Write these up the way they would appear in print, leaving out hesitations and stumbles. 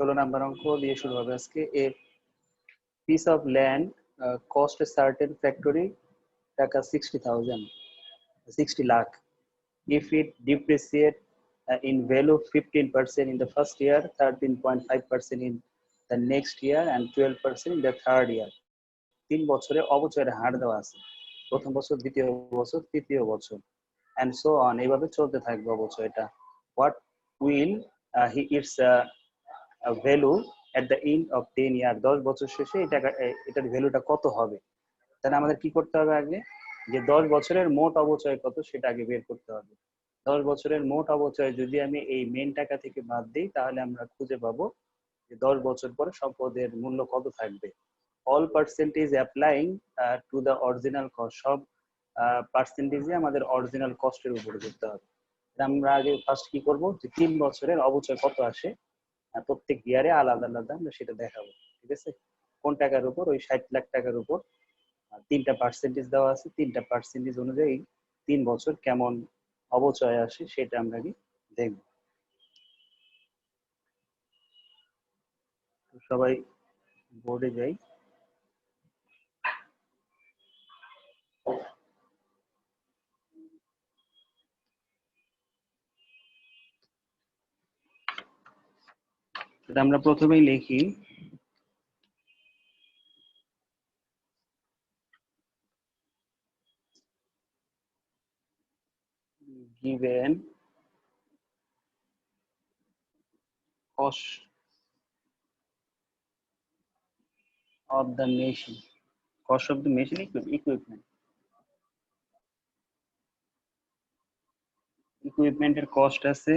16 number অঙ্ক দিয়ে শুরু হবে আজকে। এ piece of land cost a certain factory টাকা 60 lakh. If it depreciate in value 15% in the first year, 13.5% in the next year and 12% in the third year. 3 বছরে অবচয়ের হার দেওয়া আছে, প্রথম বছর, দ্বিতীয় বছর, তৃতীয় বছর, and so on, এইভাবে চলতে থাকবে অবচয়টা। What will its value at the end of 10 year, 10 বছর শেষে এটার ভ্যালুটা কত হবে? তাহলে আমাদের কি করতে হবে আগে, যে 10 বছরের মোট অবচয় কত সেটা আগে বের করতে হবে। 10 বছরের মোট অবচয় যদি আমি এই মেইন টাকা থেকে বাদ দিই, তাহলে আমরা খুঁজে পাবো যে 10 বছর পরে সম্পদের মূল্য কত থাকবে। All percentage applying to the original cost, সব পার্সেন্টেজে আমাদের অরিজিনাল কস্টের উপরে করতে হবে। আমরা আগে ফার্স্ট কি করব, যে 3 বছরের অবচয় কত আসে প্রত্যেক ইয়ারে আলাদা আলাদা আমরা সেটা দেখাবো। ঠিক আছে, কোন টাকার উপর? ওই 60 লাখ টাকার উপর 3টা পার্সেন্টেজ দেওয়া আছে, 3টা পার্সেন্টেজ অনুযায়ী 3 বছর কেমন অবচয় আসে সেটা আমরা কি দেখব। সবাই বোর্ডে যাই। আমরা প্রথমেই লিখি given cost of the machine, cost of the machine equipment, ইকুইপমেন্টের কস্ট আছে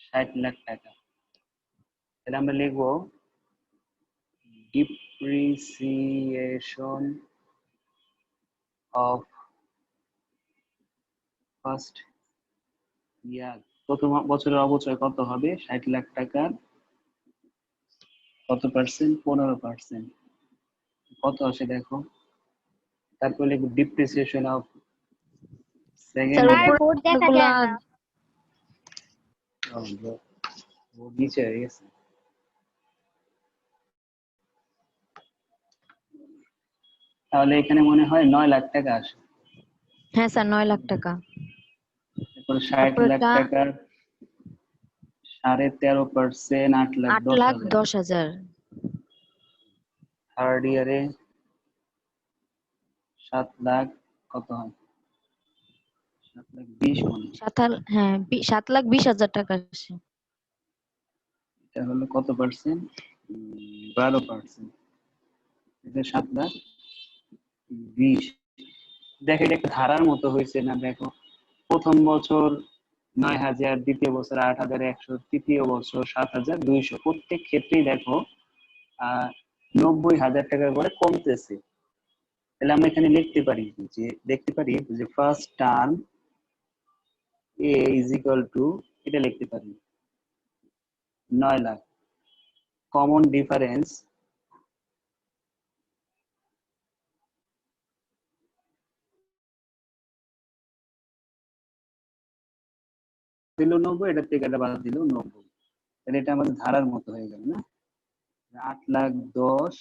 60 লাখ টাকা। তাহলে আমরা লিখব depreciation of first year, প্রথম বছরের অবচয় কত হবে? 60 লাখ টাকার কত পার্সেন্ট? 15%। কত আসে দেখো। তারপর লিখব depreciation of second year. Board দেখা যায় না। নিচে হয়ে গেছে। তাহলে এখানে মনে হয় 9 লাখ টাকা আসে। হ্যাঁ স্যার, 9 লাখ টাকা। তারপর 60 লাখ টাকার 13.5%, 8,10,000। থার্ড ইয়ারে 7 লাখ, কত হয়? 7,20,000 মনে হয়। 7,20,000 টাকা আসে। এটা হলো কত পার্সেন্ট? 12%। এটা 7,20,000। দেখো এটা একটা ধারার মতো হয়েছে না? দেখো প্রথম বছর 9,000, দ্বিতীয় বছর 8,100, তৃতীয় বছর 7,200, প্রত্যেক ক্ষেত্রেই দেখো 90,000 টাকার করে কমতেছে। তাহলে আমরা এখানে লিখতে পারি যে first term A is equal to, এটা লিখতে পারি 9 লাখ। কমন ডিফারেন্স দিল 90, এটা থেকে এটা বাদ দিল 90। তাহলে এটা আমাদের ধারার মতো হয়ে গেল না? 8,10,000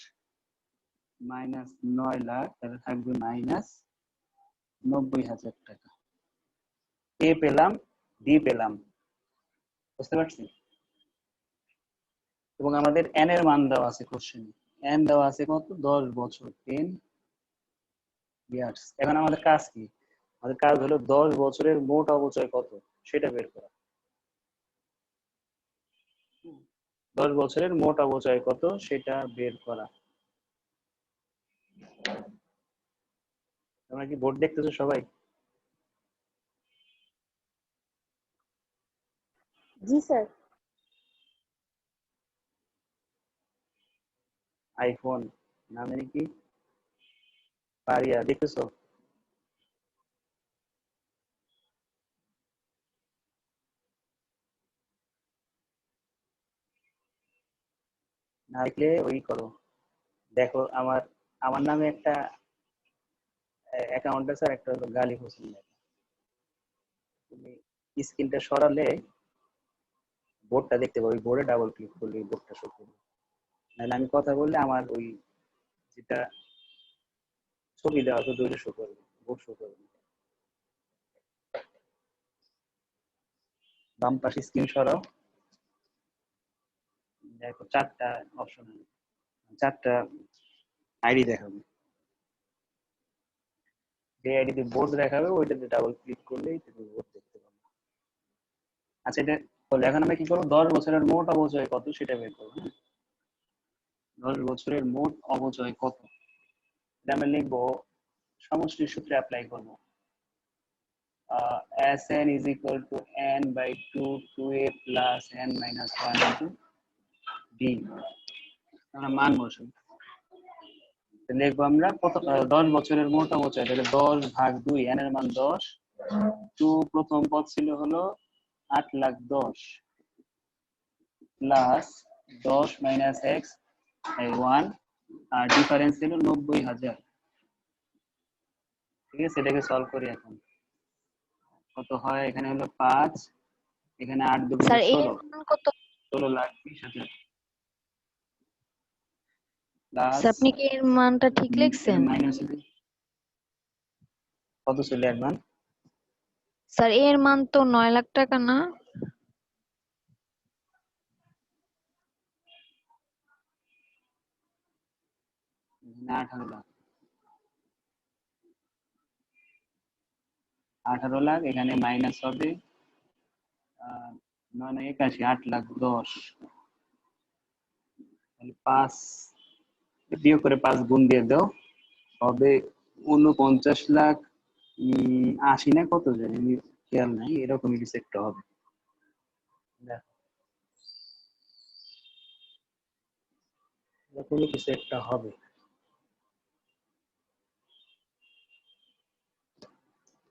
মাইনাস 9 লাখ, তাহলে থাকবে মাইনাস 90,000 টাকা। এ পেলাম, ডি পেলাম, বুঝতে পারছি? এবং আমাদের এন এর মান দেওয়া আছে কোশ্চেনে। এন দেওয়া আছে কত? 10 বছর, 10 ইয়ার্স। এখন আমাদের কাজ কি? আমাদের কাজ হলো 10 বছরের মোট অবচয় কত সেটা বের করা। 10 বছরের মোট অবচয় কত সেটা বের করা। তোমরা কি বোর্ড দেখতেছো সবাই? জি স্যার। আইফোন নাম জানি কি, পারিয়া, দেখতেছো? না দেখলে ওই করো, দেখো আমার আমার নামে একটা অ্যাকাউন্ট আছে, আর একটা হলো গালি হোসেন লেখা। তুমি স্ক্রিনটা সরালে বোর্ডটা দেখতে পাবো, বোর্ডে ডাবল ক্লিক করলে এই বোর্ডটা শো করবে। নাহলে আমি কথা বললে আমার ওই যেটা ছবি দেওয়া আছে ওইটা শো করবে, বোর্ড শো করবে। বাম পাশে স্ক্রিন সরাও, দেখো 4টা অপশন, 4টা আইডি দেখাবে। যে আইডিতে বোর্ড দেখাবে ওইটাতে ডাবল ক্লিক করলেই তুমি বোর্ড দেখতে পাবে। আচ্ছা, এটা তাহলে এখন আমরা কি করবো, 10 বছরের মোট অপচয় কত সেটা বের করবো। হ্যাঁ, 10 বছরের মোট অপচয় কত এটা আমরা লিখবো, সমষ্টির সূত্রে অ্যাপ্লাই করবো। Sn is equal to n by 2 2a plus n minus 1 into d। আমরা মান বসাই, লিখবো আমরা 10 বছরের মোট অপচয়, তাহলে 10 ভাগ 2, n এর মান 10, 2 প্রথম পদ ছিল হলো 8,10,000 প্লাস 10 মাইনাস x 1, আর ডিফারেন্স ছিল 90,000। ঠিক আছে, এটাকে সলভ করি এখন। কত হয়, এখানে হলো 5, এখানে 8 দুগুণে স্যার এর 16, মান কত? 16,20,000 স্যার প্লাস আপনি কি এর মানটা ঠিক লিখছেন? মাইনাস কত ছিল অ্যাডভান্স? স্যার এর মান তো 9 লাখ টাকা না? না, 18,00,000, 18,00,000, এখানে মাইনাস হবে 9 9 81, 8,10,000, তাহলে 5 বিয়োগ করে 5 গুণ দিয়ে দাও, হবে 49,80,000 না কত জানি আমি খেয়াল নাই, এরকমই কিছু একটা হবে। দেখো, এরকমই কিছু একটা হবে।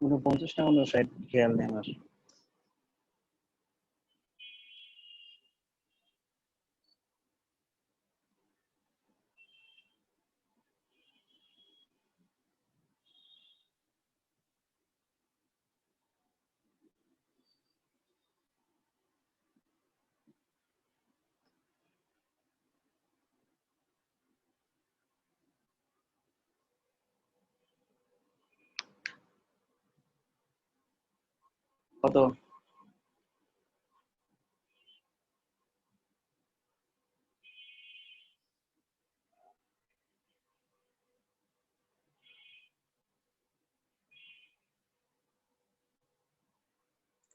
49 না 59, খেয়াল নেই আমার। কত?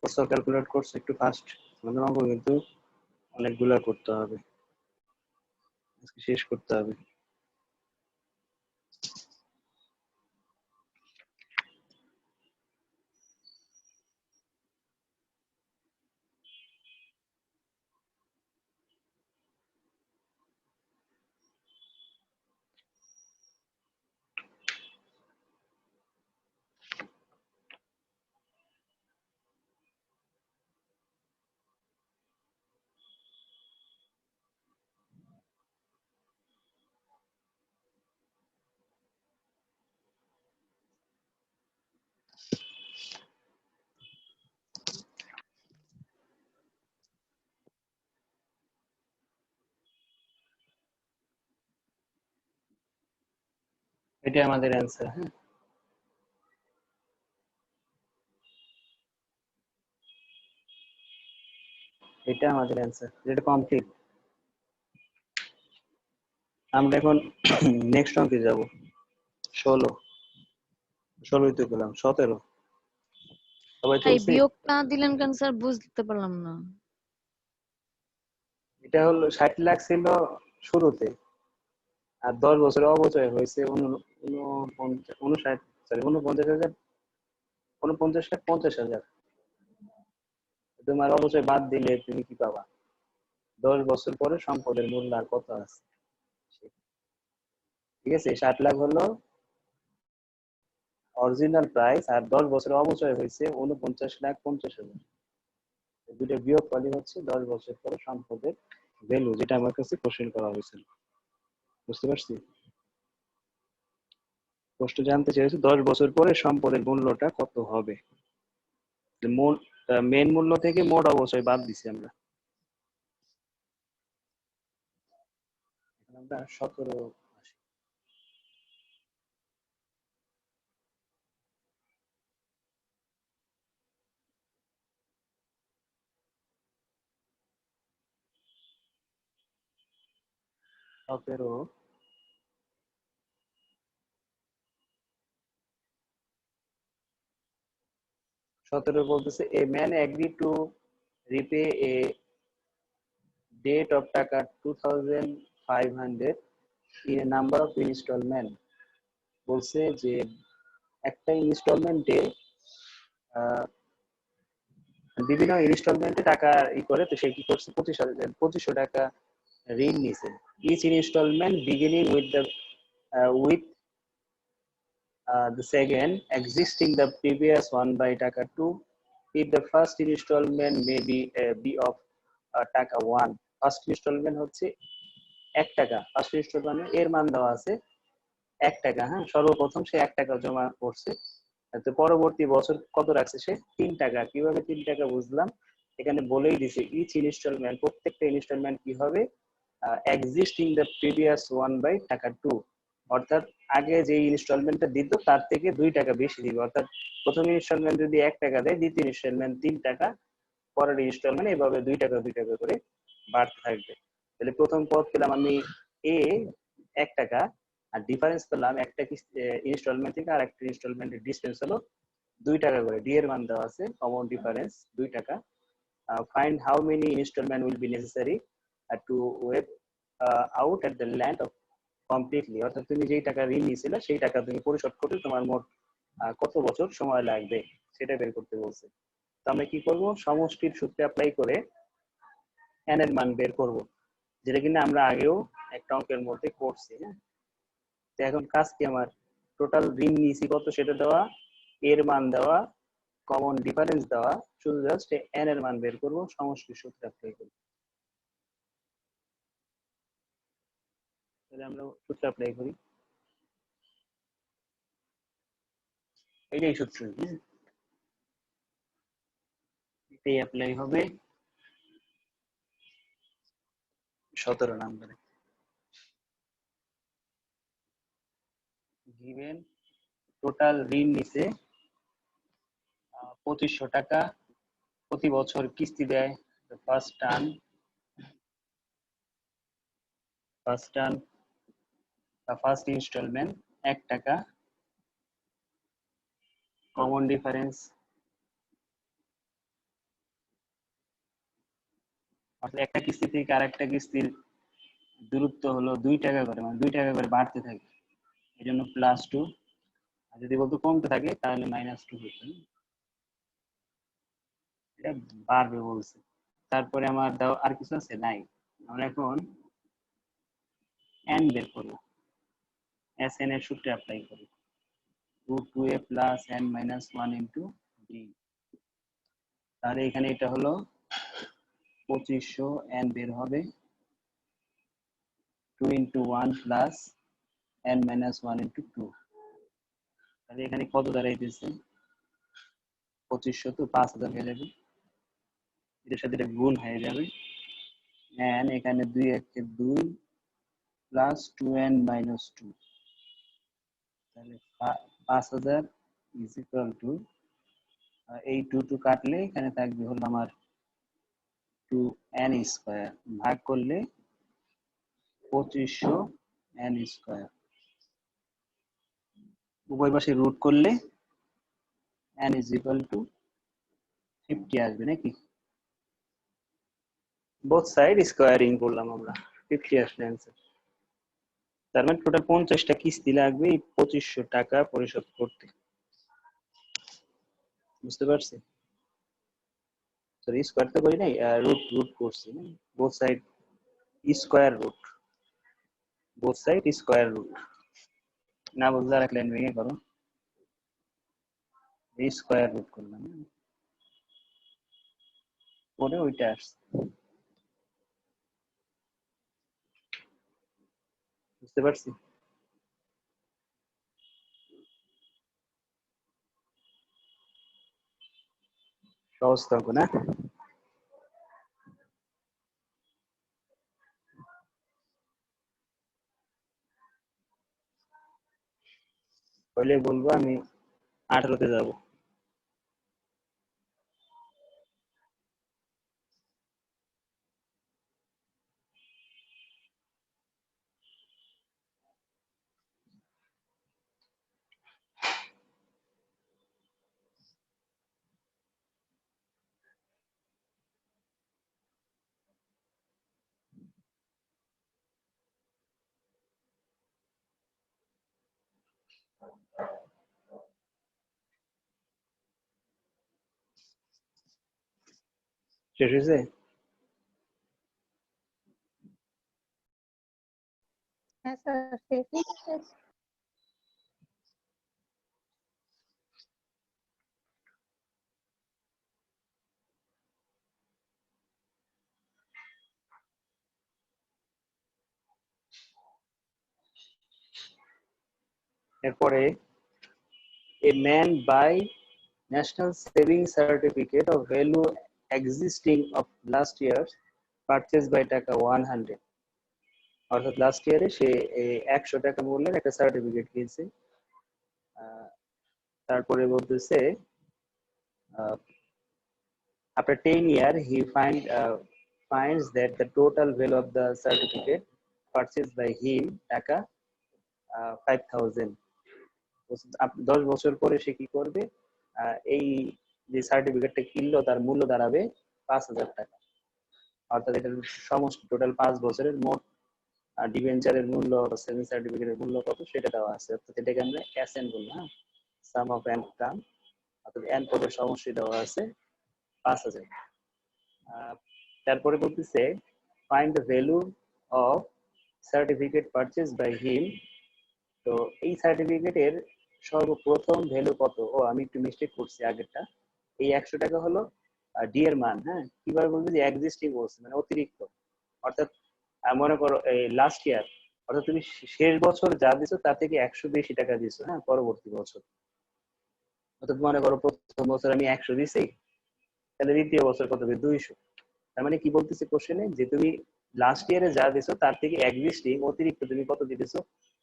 করছো, ক্যালকুলেট করছো একটু ফাস্ট, আমাদের অঙ্ক কিন্তু অনেকগুলা করতে হবে, আজকে শেষ করতে হবে। এটা আমাদের অ্যান্সার। হ্যাঁ, এটা আমাদের অ্যান্সার, এটা কমপ্লিট। আমরা এখন নেক্সট অঙ্কে যাব। 16 তো পেলাম, 17 সবাই এই তুলছি। বিয়োগটা দিলেন কেন স্যার, বুঝতে পারলাম না। এটা হলো 60 লাখ ছিল শুরুতে, আর 10 বছরে অবচয় হয়েছে 49,000, 49,50,000। তোমার অবচয় বাদ দিলে তুমি কি পাবা, 10 বছর পরে সম্পদের মূল্য আর কত আছে। ঠিক আছে, 60 লাখ হলো অরিজিনাল প্রাইস, আর 10 বছরে অবচয় হয়েছে 49,50,000। দুটো বিয়োগ করলে হচ্ছে 10 বছর পরে সম্পদের ভ্যালু, যেটা আমার কাছে কোশ্চেন করা হয়েছিল। বুঝতে পারছি, প্রশ্ন জানতে চেয়েছে 10 বছর পরে সম্পদের মূল্যটা কত হবে। মেন মূল্য থেকে মোট অবচয় বাদ দিছি আমরা। আমরা 17 আসি। সতেরো বলতেছে a man agree to repay a debt of taka 2500 in a number of instalment. বলছে যে একটা ইনস্টলমেন্টে বিভিন্ন ইনস্টলমেন্টে টাকা করে, তো সে কি করছে 2500 টাকা ঋণ নিছে। Each instalment beginning with the second existing the previous one by টাকা 2 if the first installment may be of টাকা 1। ফার্স্ট ইনস্টলমেন্ট হচ্ছে 1 টাকা, ফার্স্ট ইনস্টলমেন্ট এর মান দেওয়া আছে 1 টাকা। হ্যাঁ, সর্বপ্রথম সে 1 টাকা জমা করছে, তো পরবর্তী বছর কত রাখছে সে 3 টাকা। কিভাবে 3 টাকা বুঝলাম, এখানে বলেই দিছে ইচ ইনস্টলমেন্ট, প্রত্যেকটা ইনস্টলমেন্ট কি হবে existing the previous one by taka 2, অর্থাৎ আগে যে ইনস্টলমেন্টটা দিত তার থেকে 2 টাকা বেশি দিবে। অর্থাৎ প্রথম ইনস্টলমেন্ট যদি 1 টাকা দেয়, দ্বিতীয় ইনস্টলমেন্ট 3 টাকা, পরের ইনস্টলমেন্ট এভাবে 2 টাকা 2 টাকা করে বাড়তে থাকবে। তাহলে প্রথম পদ পেলাম আমি এ 1 টাকা, আর ডিফারেন্স পেলাম একটা ইনস্টলমেন্ট থেকে আর একটা ইনস্টলমেন্টের ডিসটেন্স হলো 2 টাকা করে। ডি এর মান দেওয়া আছে কমন ডিফারেন্স 2 টাকা। Find how many instalment will be necessary to wipe out at the land of completely, অর্থাৎ তুমি যেই টাকা ঋণ নিয়েছিলে সেই টাকা তুমি পরিশোধ করতে তোমার মোট কত বছর সময় লাগবে সেটা বের করতে বলছে। তো আমরা কি করব, সমষ্টির সূত্রে অ্যাপ্লাই করে এন এর মান বের করব, যেটা কিনা আমরা আগেও একটা অঙ্কের মধ্যে করছি। হ্যাঁ, তো এখন কাজ কি, আমার টোটাল ঋণ নিয়েছি কত সেটা দেওয়া, এর মান দেওয়া, কমন ডিফারেন্স দেওয়া, শুধু জাস্ট এন এর মান বের করব, সমষ্টির সূত্রে অ্যাপ্লাই করব। তাহলে আমরা সূত্র অ্যাপ্লাই করি, এটাই সূত্র। এটাই অ্যাপ্লাই হবে 17 নম্বরে। গিভেন টোটাল ঋণ নিছে 2500 টাকা, প্রতি বছর কিস্তি দেয় ফার্স্ট টার্ম বা ফার্স্ট ইনস্টলমেন্ট 1 টাকা, কমন ডিফারেন্স অর্থাৎ একটা কিস্তি থেকে আরেকটা কিস্তির দূরত্ব হলো 2 টাকা করে, মানে 2 টাকা করে বাড়তে থাকে, এই জন্য +2। আর যদি বলতো কমতে থাকে তাহলে -2 হতো, এটা বাড়বে বলছে। তারপরে আমার দাও আর কিছু আছে নাই, আমরা এখন n বের করব, Sn এর সূত্রে অ্যাপ্লাই করি, √2a + n - 1 * d। তাহলে এখানে এটা হলো 2500, n বের হবে 2 × 1 + n - 1 × 2। তাহলে এখানে কত দাঁড়াইতেছে, 2500 তো 5000 হয়ে যাবে, এটার সাথে এটা গুণ হয়ে যাবে, n এখানে 2 × 2 + 2n - 2, তাহলে 5000 = এই 2 কাটলে এখানে থাকবে হলো আমার 2n² ভাগ করলে 2500 n², উভয় পাশে রুট করলে n = 50 আসবে নাকি, বোথ সাইড স্কোয়ারিং করলাম আমরা, 50 আসলে অ্যান্সার। তার মানে টোটাল 50টা কিস্তি লাগবে এই 2500 টাকা পরিশোধ করতে। বুঝতে পারছি? সরি, স্কোয়ার তো করি নাই, রুট করছি, both side square root, both side square root. না বুঝলে আর এক লাইন ভেঙে করো, স্কোয়ার রুট করলাম, পরে ওইটা আসছে। বুঝতে পারছি? সহজ থাকো না। হইলে বলবো, আমি 18-তে যাব। শেষ হয়েছে? হ্যাঁ স্যার শেষ। এরপরে a man buy national saving certificate of value existing of last year's purchase by টাকা 100, অর্থাৎ লাস্ট ইয়ারে সে 100 টাকা মূল্যের একটা সার্টিফিকেট কিনছে। তারপরে বলতেছে after 10 year he finds that the total value of the certificate purchased by him টাকা 5000। 10 বছর পরে সে কি করবে, এই যে সার্টিফিকেটটা কিনলো তার মূল্য দাঁড়াবে 5000 টাকা। অর্থাৎ এটার সমস্ত টোটাল 5 বছরের মোট ডিবেঞ্চারের মূল্য, সেভিং সার্টিফিকেটের মূল্য কত সেটা দেওয়া আছে। অর্থাৎ এটাকে আমরা এসএন বলি, হ্যাঁ, সাম অফ এন টার্ম, অর্থাৎ এন পদের সমষ্টি দেওয়া আছে 5000। তারপরে বলতেছে find the value of certificate purchase by him. তো এই সার্টিফিকেটের সর্বপ্রথম ভ্যালু কত? ও আমি একটু মিস্টেক করছি আগেরটা, এই 100 টাকা হলো ডি এর মান। হ্যাঁ, কিভাবে বলবো যে এক্সিস্টিং বলছে মানে অতিরিক্ত, অর্থাৎ মনে করো এই লাস্ট ইয়ার, অর্থাৎ তুমি শেষ বছর যা দিছো তার থেকে 100 বেশি টাকা দিছো, হ্যাঁ, পরবর্তী বছর। অর্থাৎ মনে করো প্রথম বছর আমি 100 দিছি, তাহলে দ্বিতীয় বছর কত হবে? 200। তার মানে কি বলতেছে কোশ্চেনে, যে তুমি লাস্ট ইয়ারে যা দিছো তার থেকে এক্সিস্টিং অতিরিক্ত তুমি কত দিতেছো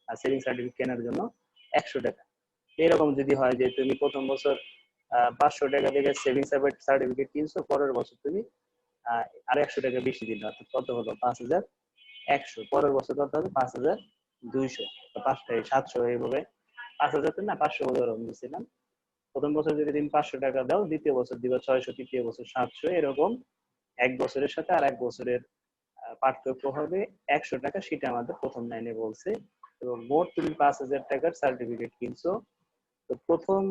আর সেভিং সার্টিফিকেট কেনার জন্য 100 টাকা। এরকম যদি হয় যে তুমি প্রথম বছর 500 টাকা থেকে সেভিং সার্টিফিকেট কিনছো, পরের বছর তুমি আর 100 টাকা বেশি দিলে, অর্থাৎ কত হলো? 5100। পরের বছর কত হবে? 5200, 700, এইভাবে 5000 না 500 উদাহরণ দিচ্ছিলাম। প্রথম বছর যদি তুমি 500 টাকা দাও, দ্বিতীয় বছর দিবা 600, তৃতীয় বছর 700, এরকম এক বছরের সাথে আর এক বছরের পার্থক্য হবে 100 টাকা। সেটা আমাদের প্রথম লাইনে বলছে। এবং মোট তুমি 5000 টাকার সার্টিফিকেট কিনছো। তো প্রথম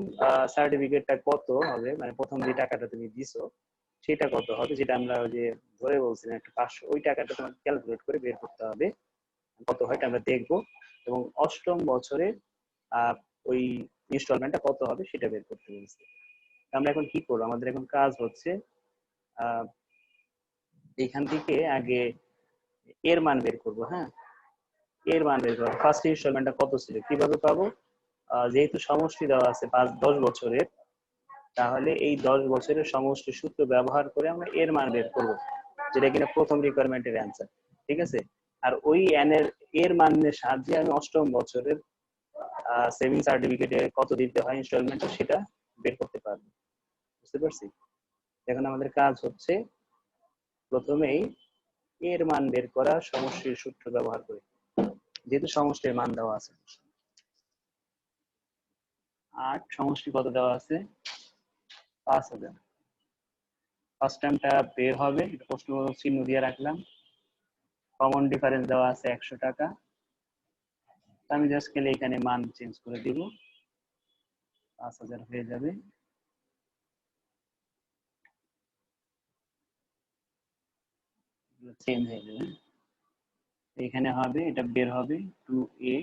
সার্টিফিকেটটা কত হবে, মানে প্রথম যে টাকাটা তুমি দিছো সেটা কত হবে, যেটা আমরা ওই যে ধরে বলছিলাম একটা 500, ওই টাকাটা তোমার ক্যালকুলেট করে বের করতে হবে কত হয়, আমরা দেখবো। এবং অষ্টম বছরে ওই ইনস্টলমেন্টটা কত হবে সেটা বের করতে বলছি। আমরা এখন কি করবো, আমাদের এখন কাজ হচ্ছে এখান থেকে আগে এর মান বের করব। হ্যাঁ, এর মান বের করবো। ফার্স্ট ইনস্টলমেন্টটা কত ছিল, কিভাবে পাবো? যেহেতু সমষ্টি দেওয়া আছে 10 বছরের, তাহলে এই 10 বছরের সমষ্টি সূত্র ব্যবহার করে আমরা এর মান বের করব, যেটা কিনা প্রথম রিকোয়ারমেন্টের অ্যান্সার। ঠিক আছে? আর ওই এর মানের সাহায্যে আমি অষ্টম বছরের সেভিং সার্টিফিকেটে কত দিতে হয় ইনস্টলমেন্ট সেটা বের করতে পারবো। বুঝতে পারছি? এখন আমাদের কাজ হচ্ছে প্রথমেই এর মান বের করা সমষ্টির সূত্র ব্যবহার করে, যেহেতু সমষ্টির মান দেওয়া আছে 8, সমষ্টি কত দেওয়া আছে? 5000। ফার্স্ট টাইমটা বের হবে, এটা প্রশ্নবোধক চিহ্ন দিয়ে রাখলাম। কমন ডিফারেন্স দেওয়া আছে 100 টাকা। আমি জাস্ট খেলে এখানে মান চেঞ্জ করে দিব, 5000 হয়ে যাবে। চেঞ্জ হয়ে যাবে, এখানে হবে, এটা বের হবে 2a।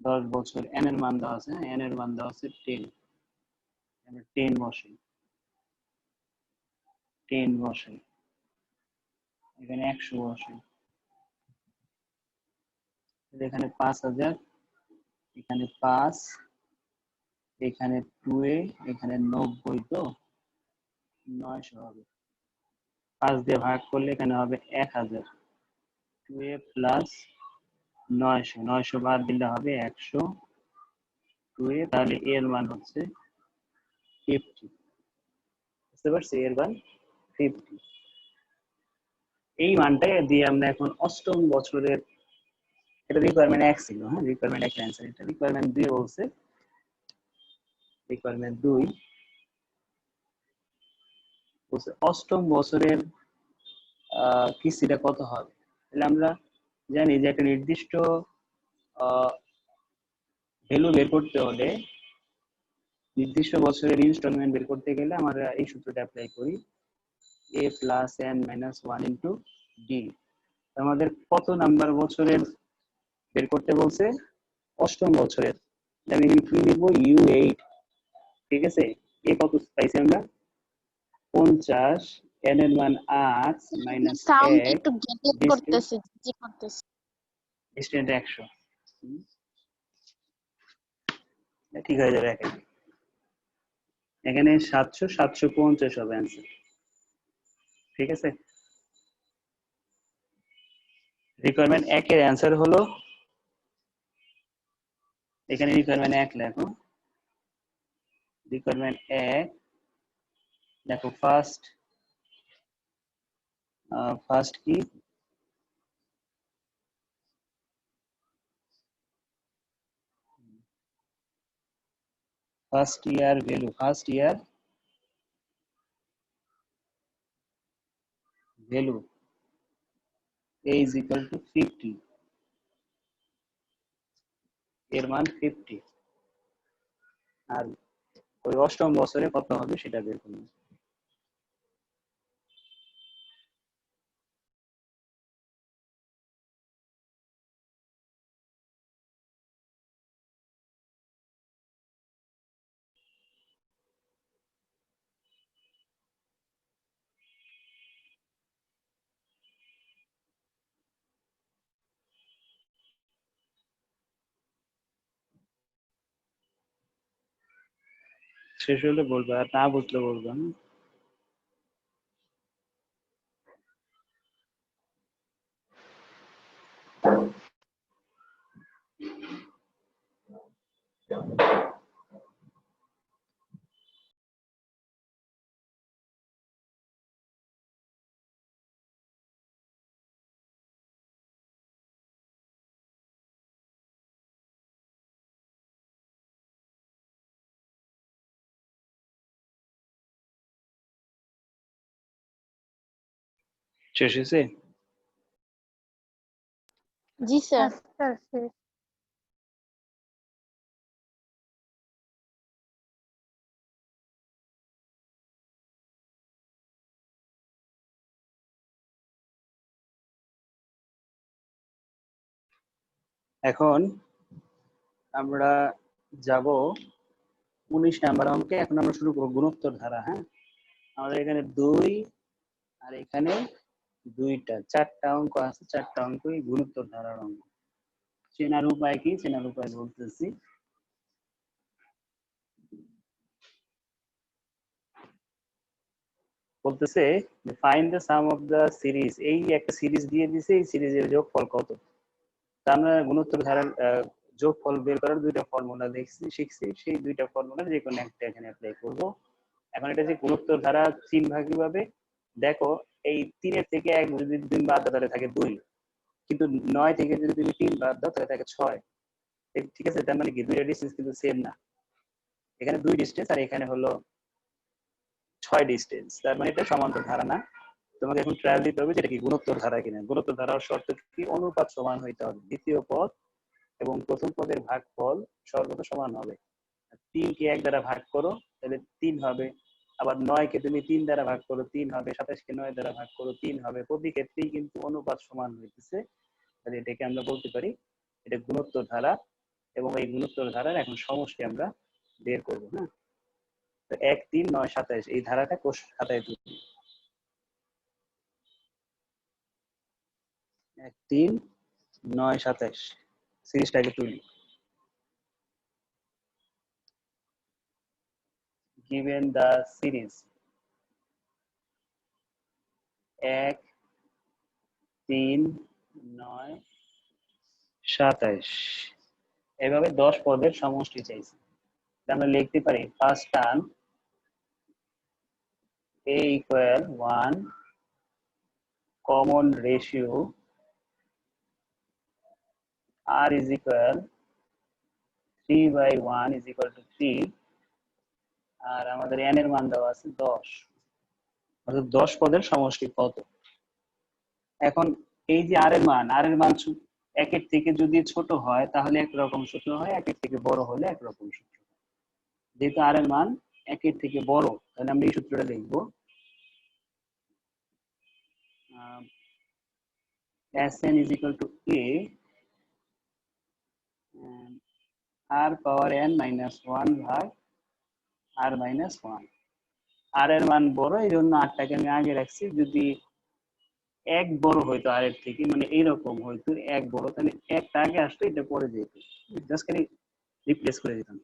10 বছর n এর মান দেওয়া আছে, n এর মান দেওয়া আছে 10। আমরা 10 বসাই, 10 বসাই, এখানে 100 বসাই, এখানে 5000, এখানে 5, এখানে 2a, এখানে 90, তো 900 হবে। 5 দিয়ে ভাগ করলে এখানে হবে 1000। 2a প্লাস 900, 900 বাদ দিলে হবে 100। 2a, তাহলে a এর মান হচ্ছে 50। বুঝতে পারছি, এর মান 50। এই মানটা দিয়ে আমরা এখন অষ্টম বছরের, এটা রিকোয়ারমেন্ট 1 ছিল, হ্যাঁ রিকোয়ারমেন্ট 1 অ্যান্সার, এটা রিকোয়ারমেন্ট 2 বলছে। রিকোয়ারমেন্ট 2 বলছে অষ্টম বছরের কিস্তিটা কত হবে। তাহলে আমরা জানি যে একটা নির্দিষ্ট ভ্যালু বের করতে হলে, নির্দিষ্ট বছরের ইনস্টলমেন্ট বের করতে গেলে আমরা এই সূত্রটা অ্যাপ্লাই করি, a plus n minus 1 into D. আমাদের কত নাম্বার বছরের বের করতে বলছে, অষ্টম বছরের। আমি এখানে কি লিখবো, u8। ঠিক আছে, এ কত পাইছি আমরা, 50, n এর মান 8 মাইনাস সাউন্ড 1, একটু গ্যাপ ডিস্টেন্স করতেছে, জি করতেছে। 100। ঠিক হয়ে যাবে এখানে 750 হবে অ্যান্সার। ঠিক আছে, রিকোয়ারমেন্ট 1 এর অ্যান্সার হলো, এখানে রিকোয়ারমেন্ট 1 লেখো, রিকোয়ারমেন্ট 1 দেখো, ফার্স্ট কি, first year value, first year value a is equal to 50, এর মান 50। আর ওই অষ্টম বছরে কত হবে সেটা বের করুন। শেষ হলে বলবো, আর না বুঝলে বলবো। শেষ হয়েছে। জি স্যার। স্যার শেষ। এখন আমরা যাব 19 নাম্বার অঙ্কে। এখন আমরা শুরু করবো গুণোত্তর ধারা। হ্যাঁ, আমাদের এখানে 2 আর এখানে 2টা, 4টা অঙ্ক আছে, 4টা অঙ্কই গুণোত্তর ধারার অঙ্ক। চেনার উপায় কি, চেনার উপায় বলতেছি। বলতেছে find the some of the series, এই একটা সিরিজ দিয়ে দিছে, এই সিরিজের যোগফল কত। তা আমরা গুণোত্তর ধারার যোগফল বের করার 2টা ফর্মুলা শিখছি, সেই 2টা ফর্মুলার যে কোনো একটা এখানে অ্যাপ্লাই করব। এখন এটা যে গুণোত্তর ধারা 3 ভাগ কিভাবে, দেখো এই 3-এর থেকে 1 যদি 2 বাদ দাও তাহলে থাকে 2, কিন্তু 9 থেকে যদি তুমি 3 বাদ দাও তাহলে থাকে 6। ঠিক আছে, তার মানে কি 2টা ডিস্টেন্স কিন্তু সেম না, এখানে 2 ডিস্টেন্স আর এখানে হলো 6 ডিস্টেন্স, তার মানে এটা সমান্তর ধারা না। তোমাকে এখন ট্রায়াল দিতে হবে যেটা কি গুণোত্তর ধারা কিনা। গুণোত্তর ধারার শর্ত কি, অনুপাত সমান হইতে হবে, দ্বিতীয় পদ এবং প্রথম পদের ভাগফল সর্বদা সমান হবে। 3 কে 1 দ্বারা ভাগ করো তাহলে 3 হবে, আবার 9 কে তুমি 3 দ্বারা ভাগ করো 3 হবে, 27 কে 9 দ্বারা ভাগ করো 3 হবে। প্রতি ক্ষেত্রেই কিন্তু অনুপাত সমান হইতেছে, তাহলে এটাকে আমরা বলতে পারি এটা গুণোত্তর ধারা। এবং এই গুণোত্তর ধারার এখন সমষ্টি আমরা বের করব। হ্যাঁ, তো 1, 3, 9, 27 এই ধারাটা কোষ খাতায় তুলি। 1, 3, 9, 27 সিরিজটাকে তুলি। given the series 1, 3, 9, 27 এভাবে 10 পদের সমষ্টি চাইছি। আমরা লিখতে পারি first term a equal 1 common ratio r is equal 3/1 is equal to 3 আর আমাদের n এর মান দেওয়া আছে 10 অর্থাৎ 10 পদের সমষ্টি কত। এখন এই যে r এর মান একের থেকে যদি ছোট হয় তাহলে একরকম সূত্র হয়, একের থেকে বড় হলে একরকম সূত্র। যেহেতু r এর মান একের থেকে বড় তাহলে আমরা এই সূত্রটা লিখব Sn is equal to a r power n minus 1 ভাগ r minus 1। r এর মান বড় এই জন্য rটাকে আমি আগে রাখছি। যদি এক বড় হইতো আর এর থেকে, মানে এইরকম হইতো এক বড়, তাহলে একটা আগে আসতো এটা পরে যেত, জাস্ট খালি রিপ্লেস করে দিতাম।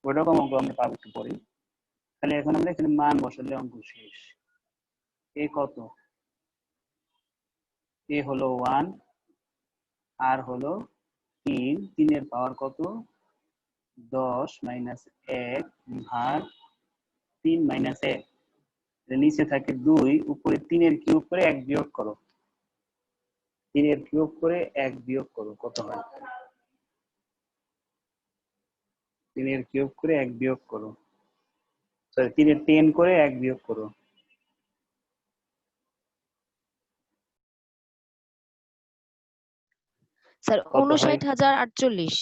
ওইরকম অঙ্ক আমরা পাবো একটু পরে। তাহলে এখন আমরা এখানে মান বসালে অঙ্ক শেষ। এ কত? এ হলো 1, আর হলো 3, 3 এর পাওয়ার কত? 10 মাইনাস 1 ভাগ 3 মাইনাস 1। নিচে থাকে 2, উপরে 3 এর কিউব করে 1 বিয়োগ করো। 3 এর কিউব করে 1 বিয়োগ করো, কত হয়? 3 এর কিউব করে 1 বিয়োগ করো, সরি 3 এর 10 করে 1 বিয়োগ করো। স্যার কত হয়? 59,048।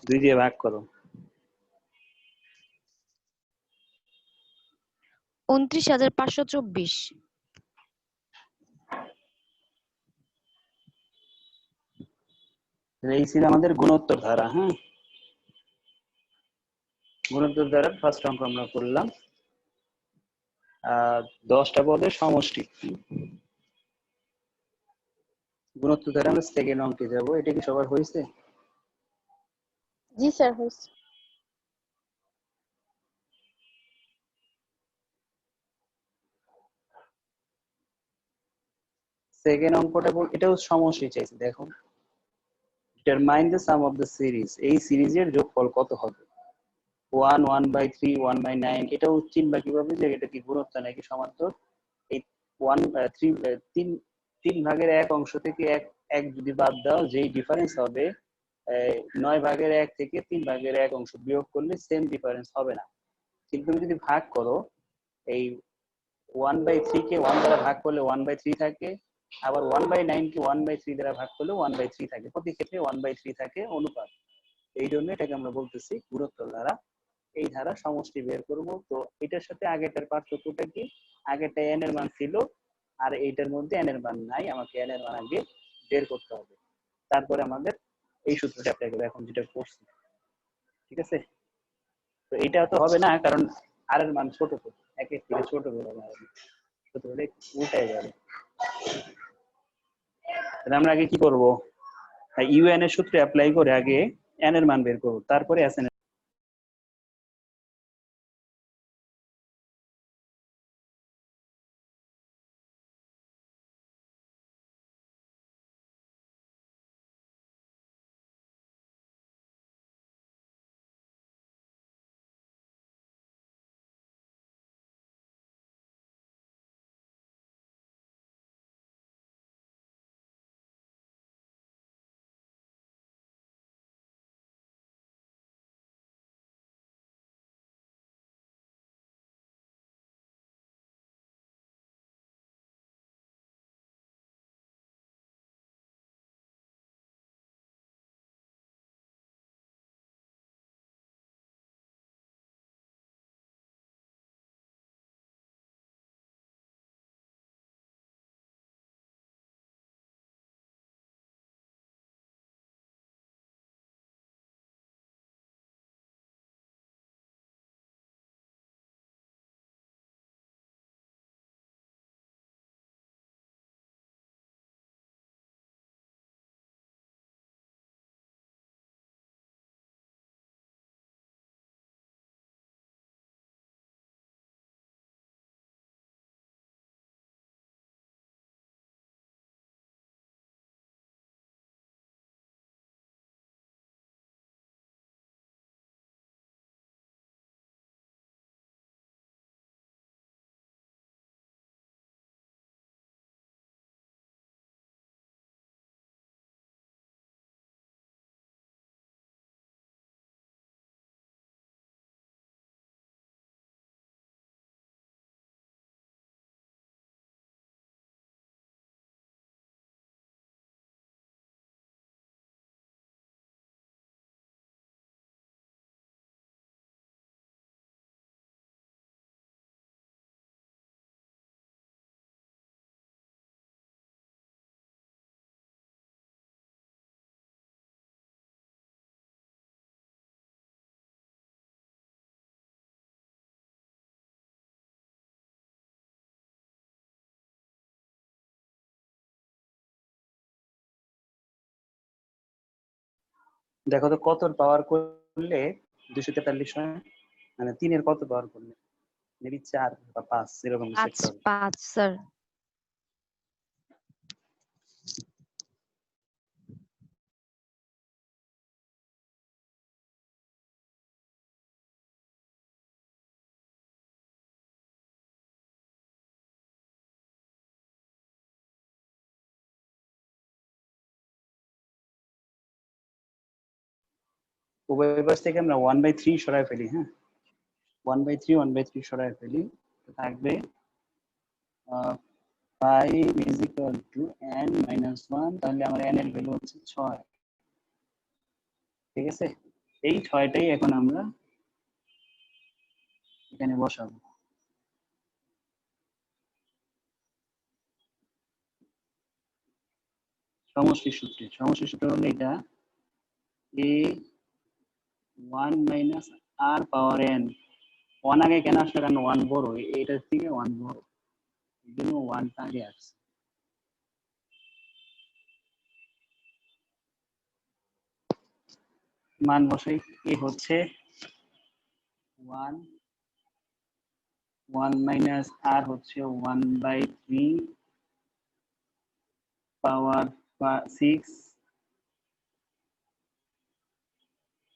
দুই দিয়ে ভাগ করো। 29,524। এই ছিল আমাদের গুণোত্তর ধারা। হ্যাঁ, গুণোত্তর ধারার ফার্স্ট অঙ্ক আমরা করলাম। 10টা পদের সমষ্টি। গুণোত্তর ধারা আমরা সেকেন্ড অঙ্কে যাব। এটা কি সবার হয়েছে? জি স্যার হয়েছে। সেকেন্ড অঙ্কটা এটাও সমষ্টি চাইছে। দেখো, determine the some of the series. এই সিরিজের যোগফল কত হবে? 1, 1/3, 1/9। এটাও চিনবা কিভাবে যে এটা কি গুণোত্তর নাকি সমান্তর? এই 3 ভাগের 1 অংশ থেকে এক যদি বাদ দাও, যেই ডিফারেন্স হবে 9 ভাগের 1 থেকে 3 ভাগের 1 অংশ বিয়োগ করলে সেম ডিফারেন্স হবে না। কিন্তু তুমি যদি ভাগ করো, এই 1/3 কে 1 দ্বারা ভাগ করলে 1/3 থাকে, আবার 1/9 কে 1/3 দ্বারা ভাগ করলে 1/3 থাকে। প্রতি ক্ষেত্রে 1/3 থাকে অনুপাত। এই জন্য এটাকে আমরা বলতেছি গুণোত্তর ধারা। এই ধারা সমষ্টি বের করব। তো এটার সাথে আগেরটার পার্থক্যটা কি? আগেরটা n এর মান ছিল, আর এইটার মধ্যে n এর মান নাই। আমাকে n এর মান আগে বের করতে হবে, তারপরে আমাদের এই সূত্রটা অ্যাপ্লাই করব এখন যেটা করছি। ঠিক আছে? তো এটা তো হবে না, কারণ r এর মান ছোট, তো একের থেকে ছোট বের হবে, ছোট হলে উল্টায় যাবে। তাহলে আমরা আগে কি করব? un এর সূত্র অ্যাপ্লাই করে আগে n এর মান বের করব, তারপরে sn এর দেখো তো কত পাওয়ার করলে 243 হয়, মানে 3 এর কত পাওয়ার করলে, মেবি 4 বা 5 এরকম কিছু একটা হবে। 5 স্যার। উভয় পাশ থেকে আমরা 1/3 সরায় ফেলি, হ্যাঁ 1/3 সরায় ফেলি, তো থাকবে 5 is equal to n minus 1, তাহলে আমার n এর ভ্যালু হচ্ছে 6। ঠিক আছে, এই 6টাই এখন আমরা এখানে বসাবো। সমষ্টি সূত্র হলো এটা a 1 minus r power n। 1 আগে কেন আসলে, কারণ 1 বড়, এটার থেকে 1 বড়, এই জন্য 1 টা আগে আসছে। মান বসাই, এ হচ্ছে 1 মাইনাস আর হচ্ছে 1/3 পাওয়ার 6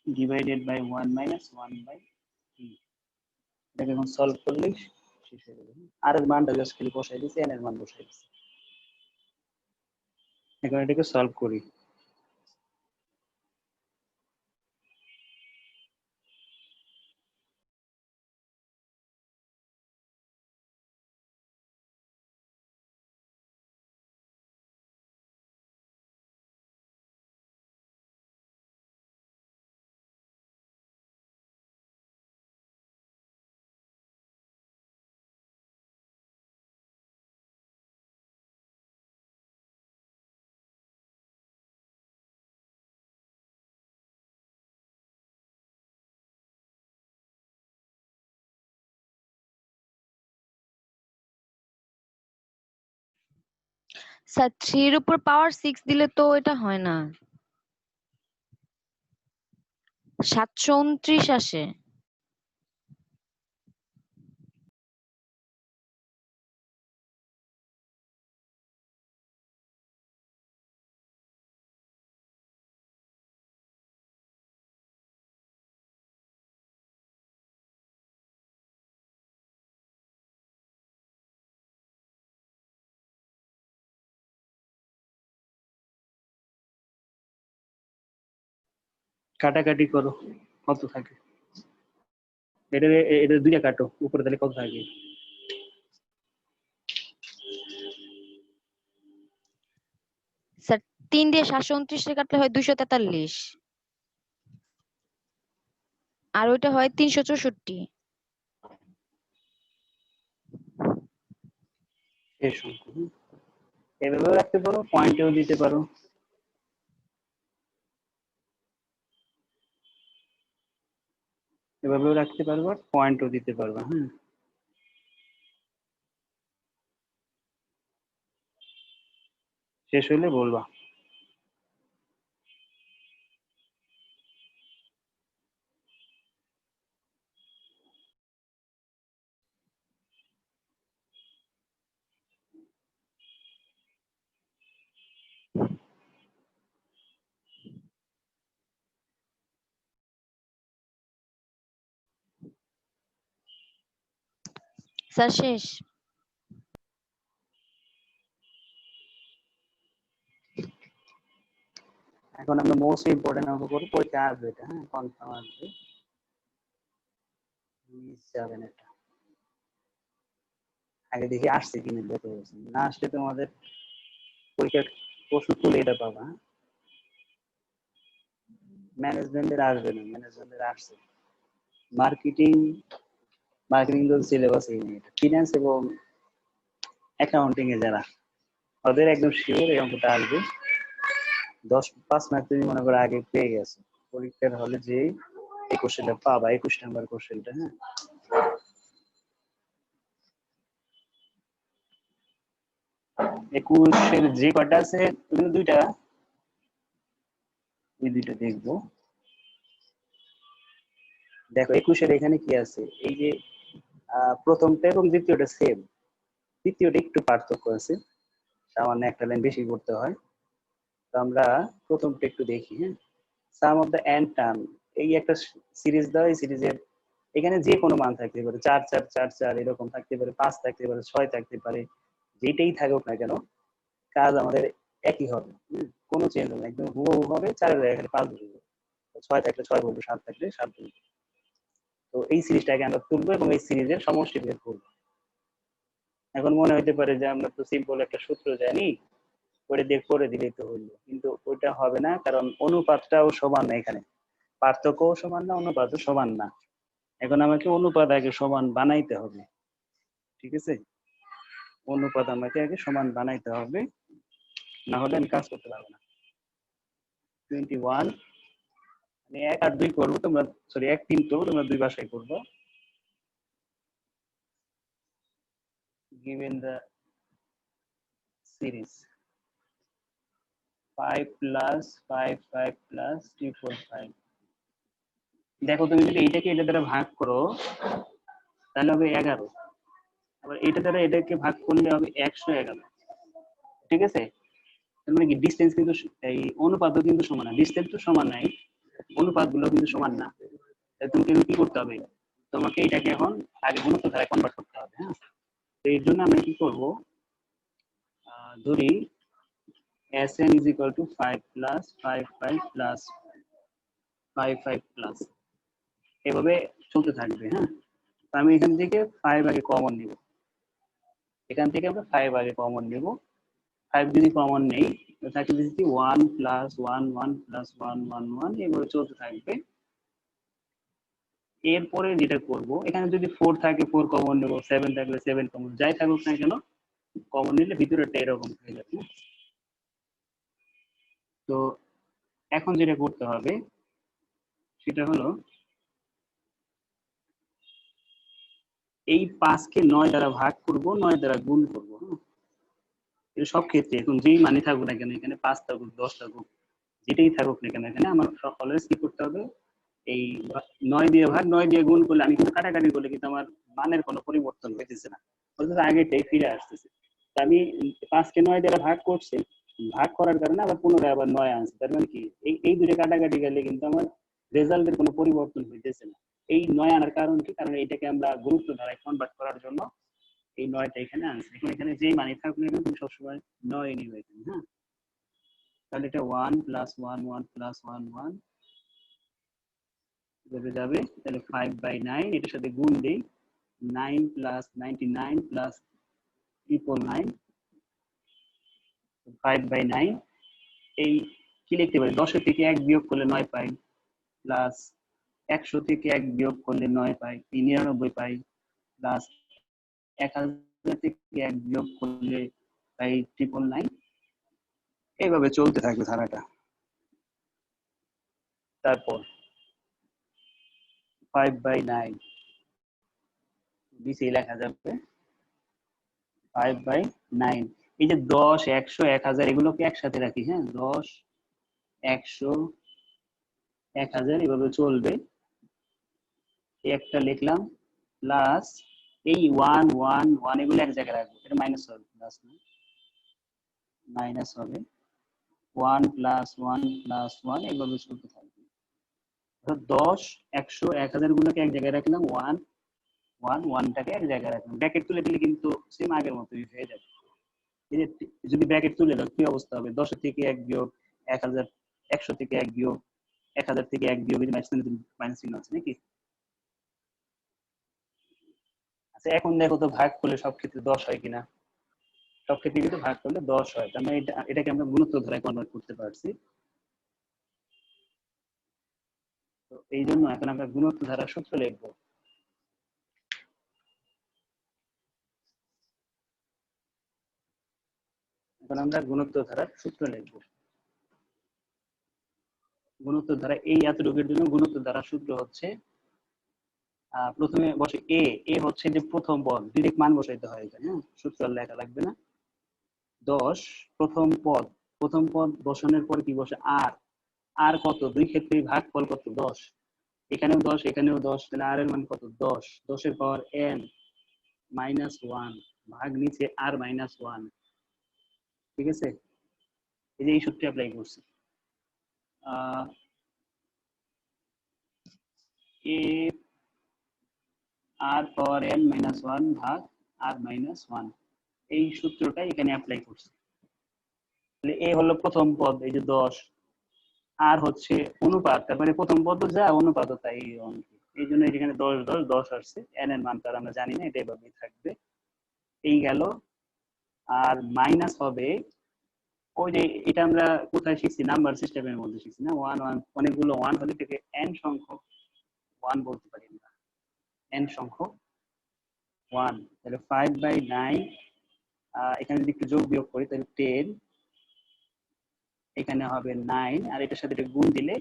ডিভাইডেড বাই 1 মাইনাস 1/3। এটাকে এখন সলভ করলে শেষ হয়ে যাবে। আর এর মানটা জাস্ট খালি বসাই দিয়েছি, এন এর মান বসাই দিয়েছি। এখন এটাকে সলভ করি। স্যার 3 এর উপর পাওয়ার 6 দিলে তো এটা হয় না, 729 আসে। কাটাকাটি করো, কত থাকে? এটা এটা দুইটা কাটো, উপরে তাহলে কত থাকে? স্যার 3 দিয়ে 729 রে কাটলে হয় 243, আর ওইটা হয় 364। শেষ অঙ্ক, এভাবেও রাখতে পারো, পয়েন্টেও দিতে পারো। এভাবেও রাখতে পারবো, পয়েন্টও দিতে পারবো। হ্যাঁ, শেষ হইলে বলবা। স্যার শেষ। এখন আমরা মোস্ট ইম্পর্টেন্ট অঙ্ক করবো, পরীক্ষা আসবে এটা, হ্যাঁ কনফার্ম আসবে, মিস যাবে না এটা। আগে দেখি আসছে কিনা, গত বছর না আসলে তোমাদের পরীক্ষার প্রশ্ন তুলে এটা পাবা। ম্যানেজমেন্টের আসবে না, ম্যানেজমেন্টের আসছে। মার্কেটিং, মার্কেটিং তো সিলেবাসই নেই। ফিনান্স এবং অ্যাকাউন্টিং এ যারা, ওদের একদম শিওর এই অঙ্কটা আসবে। 5 মার্ক তুমি মনে করো আগে পেয়ে গেছো, পরীক্ষার হলে যে এই কোশ্চেনটা পাবা, 21 নাম্বার কোশ্চেনটা। হ্যাঁ, 21 এর যে কয়টা আছে, তুমি দুইটা, এই দুইটা দেখবো। দেখো 21 এর এখানে কি আছে, এই যে প্রথমটা এবং দ্বিতীয়টা সেম, তৃতীয়টা একটু পার্থক্য আছে, সামান্য একটা লাইন বেশি করতে হয়। তো আমরা প্রথমটা একটু দেখি। হ্যাঁ, sum of the end term, এই একটা সিরিজ দাও, এই সিরিজের এখানে যে কোনো মান থাকতে পারে, 4 4 4 4 এরকম থাকতে পারে, 5 থাকতে পারে, 6 থাকতে পারে, যেটাই থাকুক না কেন কাজ আমাদের একই হবে। কোনো চেঞ্জ হবে না, একদম হুবহু হবে। 4 এর এখানে 5 বসবে, 6 থাকলে 6 বলবো, 7 থাকলে 7 বলবো। তো এই সিরিজটাকে আমরা তুলবো এবং এই সিরিজের সমষ্টি বের করবো। এখন মনে হইতে পারে যে আমরা তো সিম্পল একটা সূত্র জানি, করে দিয়ে করে দিলেই তো হইলো, কিন্তু ওইটা হবে না, কারণ অনুপাতটাও সমান না, এখানে পার্থক্যও সমান না, অনুপাতও সমান না। এখন আমাকে অনুপাত আগে সমান বানাইতে হবে, ঠিক আছে? অনুপাত আমাকে আগে সমান বানাইতে হবে, না হলে আমি কাজ করতে পারবো না। 21 মানে 1 আর 2 করবো তোমরা, সরি 1 3 তো তোমরা 2 ভাষায় করবো। given the series 5 plus 5 5 plus 3 4 5, দেখো তুমি যদি এইটাকে এটা দ্বারা ভাগ করো তাহলে হবে 11, আবার এটা দ্বারা এটাকে ভাগ করলে হবে 111, ঠিক আছে? তার মানে কি ডিসটেন্স কিন্তু এই অনুপাতও কিন্তু সমান না, ডিসটেন্স তো সমান নাই, অনুপাতগুলো কিন্তু সমান না। তাই তোমাকে কি করতে হবে, তোমাকে এটাকে এখন আগে গুণিত ধারায় কনভার্ট করতে হবে। হ্যাঁ, তো এর জন্য আমরা কি করব, ধরি Sn is equal to 5 plus 5 5 plus 5 5 plus, এভাবে চলতে থাকবে। হ্যাঁ, তো আমি এখান থেকে 5 আগে কমন নিব, এখান থেকে আমরা 5 আগে কমন নিব। 5 যদি কমন নেই তাহলে দিচ্ছি 1 plus 1 1 plus 1 1 1, এভাবে চলতে থাকবে। এরপরে যেটা করব, এখানে যদি 4 থাকে 4 কমন নেব, 7 থাকলে 7 কমন, যাই থাকুক না কেন কমন নিলে ভিতরেটা এরকম হয়ে যাবে। তো এখন যেটা করতে হবে সেটা হলো এই 5 কে 9 দ্বারা ভাগ করব, 9 দ্বারা গুণ করব। এটা সব ক্ষেত্রে এখন যেই মানে থাকুক না কেন, এখানে 5 থাকুক 10 থাকুক, যেটাই থাকুক না কেন, এখানে আমার অলওয়েজ কি করতে হবে, এই 9 দিয়ে ভাগ 9 দিয়ে গুণ করলে আমি কিন্তু কাটাকাটি করলে কিন্তু আমার মানের কোনো পরিবর্তন হইতেছে না, অর্থাৎ আগেটাই ফিরে আসতেছে। আমি 5 কে 9 দ্বারা ভাগ করছি, ভাগ করার কারণে আবার পুনরায় আবার 9 আনছে, তার মানে কি এই দুটো কাটাকাটি গেলে কিন্তু আমার রেজাল্টের কোনো পরিবর্তন হইতেছে না। এই 9 আনার কারণ কি, কারণ এটাকে আমরা গুরুত্ব ধারায় কনভার্ট করার জন্য এই 9টা এখানে আনছি। এখন এখানে যেই মানে থাকুক না কেন তুমি সবসময় 9 নিবে এখানে। হ্যাঁ, তাহলে এটা 1 plus 1 1 plus 1 1 যাবে, তাহলে 5/9 এটার সাথে গুণ দেই, 9 plus 99 plus 999, 5/9। এই কি লিখতে পারি, 10 থেকে 1 বিয়োগ করলে 9 পাই, প্লাস 100 থেকে 1 বিয়োগ করলে 9 পাই, 99 পাই, প্লাস 1000 থেকে 1 বিয়োগ করলে পাই 999। এইভাবে চলতে থাকবে ধারাটা। তারপর 5/9 নিচে লেখা যাবে 5/9। এই যে 10 100 1000 এগুলোকে একসাথে রাখি। হ্যাঁ, 10 100 1000 এভাবে চলবে, একটা লিখলাম, প্লাস এই 1 1 1 এগুলো এক জায়গায় রাখবো, এটা মাইনাস হবে, প্লাস না মাইনাস হবে, 1 plus 1 plus 1 এভাবে চলতে থাকবে। 10 100 1000 গুলোকে এক জায়গায় রাখলাম, 1 1 1টাকে এক জায়গায় রাখলাম, ব্র্যাকেট তুলে দিলে কিন্তু সেম আগের মতোই হয়ে যাবে। এই যে যদি ব্র্যাকেট তুলে দাও কি অবস্থা হবে, 10 থেকে 1 বিয়োগ 1000, 100 থেকে 1 বিয়োগ 1000 থেকে 1 বিয়োগ, মাইনাস চিহ্ন আছে নাকি? আচ্ছা, এখন দেখো তো ভাগ করলে সব ক্ষেত্রে 10 হয় কিনা, সব ক্ষেত্রে কিন্তু ভাগ করলে 10 হয়, তার মানে এটাকে আমরা গুণিত ধারায় কনভার্ট করতে পারছি। তো এই জন্য এখন আমরা গুণিত ধারার সূত্র লিখবো। এখন আমরা গুণিত ধারার সূত্র লিখবো। গুণিত ধারা এই এতটুকুর জন্য গুণিত ধারার সূত্র হচ্ছে, প্রথমে বসে এ হচ্ছে যে প্রথম পদ, ডিরেক্ট মান বসাইতে হয় এখানে। হ্যাঁ, সূত্র লেখা লাগবে না। 10 প্রথম পদ, প্রথম পদ বসানোর পরে কি বসে আর, আর কত, দুই ক্ষেত্রে ভাগফল কত 10, এখানেও 10 এখানেও 10, তাহলে r এর মান কত? 10, 10 এর পাওয়ার n -1 ভাগ নিচে r -1। ঠিক আছে, এই যে এই সূত্রটি অ্যাপ্লাই করছি। a r পাওয়ার n -1 ভাগ r -1, এই সূত্রটা এখানে অ্যাপ্লাই করছি। তাহলে a হলো প্রথম পদ, এই যে 10, আর হচ্ছে অনুপাত, তার মানে প্রথম পদ যা অনুপাত তাই এই জন্য এখানে 10 10 10 আসছে। n এর মান তার আমরা জানি না, এটা এভাবেই থাকবে। এই গেল, আর মাইনাস হবে ওই যে এটা আমরা কোথায় শিখছি, নাম্বার সিস্টেমের মধ্যে শিখছি না, 1 1 অনেকগুলো 1 হলে থেকে n সংখ্যক 1 বলতে পারি আমরা, n সংখ্যক 1। তাহলে 5/9, এখানে যদি একটু যোগ বিয়োগ করি তাহলে 10, এখানে হবে 9, আর এটার সাথে এটা গুণ দিলে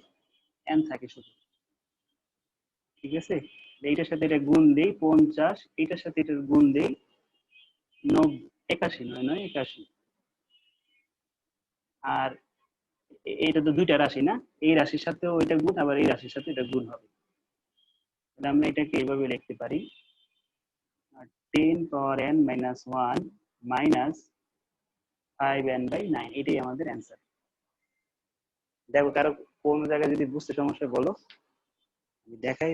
n থাকে শুধু। ঠিক আছে, এইটার সাথে এটা গুণ দেই 50, এটার সাথে এটার গুণ দেই 81, 9 9 81। আর এটা তো দুইটা রাশি না, এই রাশির সাথেও এটা গুণ, আবার এই রাশির সাথে এটা গুণ হবে। তাহলে আমরা এটাকে এইভাবে লিখতে পারি, 10 পাওয়ার n -1 মাইনাস 5n/9, এটাই আমাদের অ্যান্সার। দেখো কারো কোন জায়গায় যদি বুঝতে সমস্যা বলো, দেখাই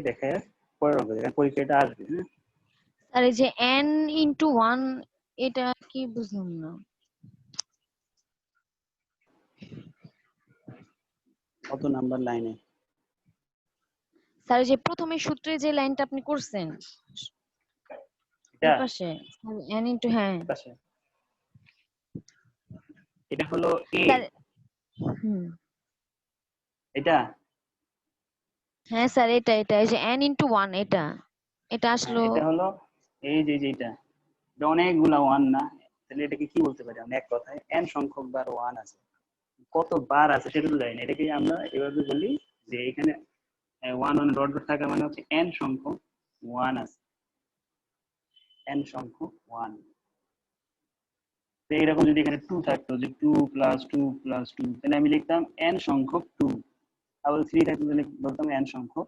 পরের অঙ্ক দেখেন, পরীক্ষাটা আসবে। হ্যাঁ, স্যার এই যে n ইনটু 1 এটা কি বুঝলাম না। কত নাম্বার লাইনে? স্যার এই যে প্রথমে সূত্রে যে লাইনটা আপনি করছেন এটা এই পাশে, স্যার n ইনটু, হ্যাঁ পাশে এটা হলো a, স্যার। হুম, এটা হ্যাঁ স্যার এটা এটা এই যে n ইনটু 1 এটা এটা হ্যাঁ, আসলো। এটা হলো এই যে এটা অনেকগুলা 1 না, তাহলে এটাকে কি বলতে পারি আমরা এক কথায়, n সংখ্যক বার 1 আছে। কত বার আছে সেটা তো জানি না, এটাকে আমরা এভাবে বলি যে এখানে 1 1 ডট ডট থাকা মানে হচ্ছে n সংখ্যক 1 আছে, n সংখ্যক 1। তো এইরকম যদি এখানে 2 থাকতো, যে 2 + 2 + 2, তাহলে আমি লিখতাম n সংখ্যক 2। আবার 3 থাকতো তাহলে বলতাম n সংখ্যক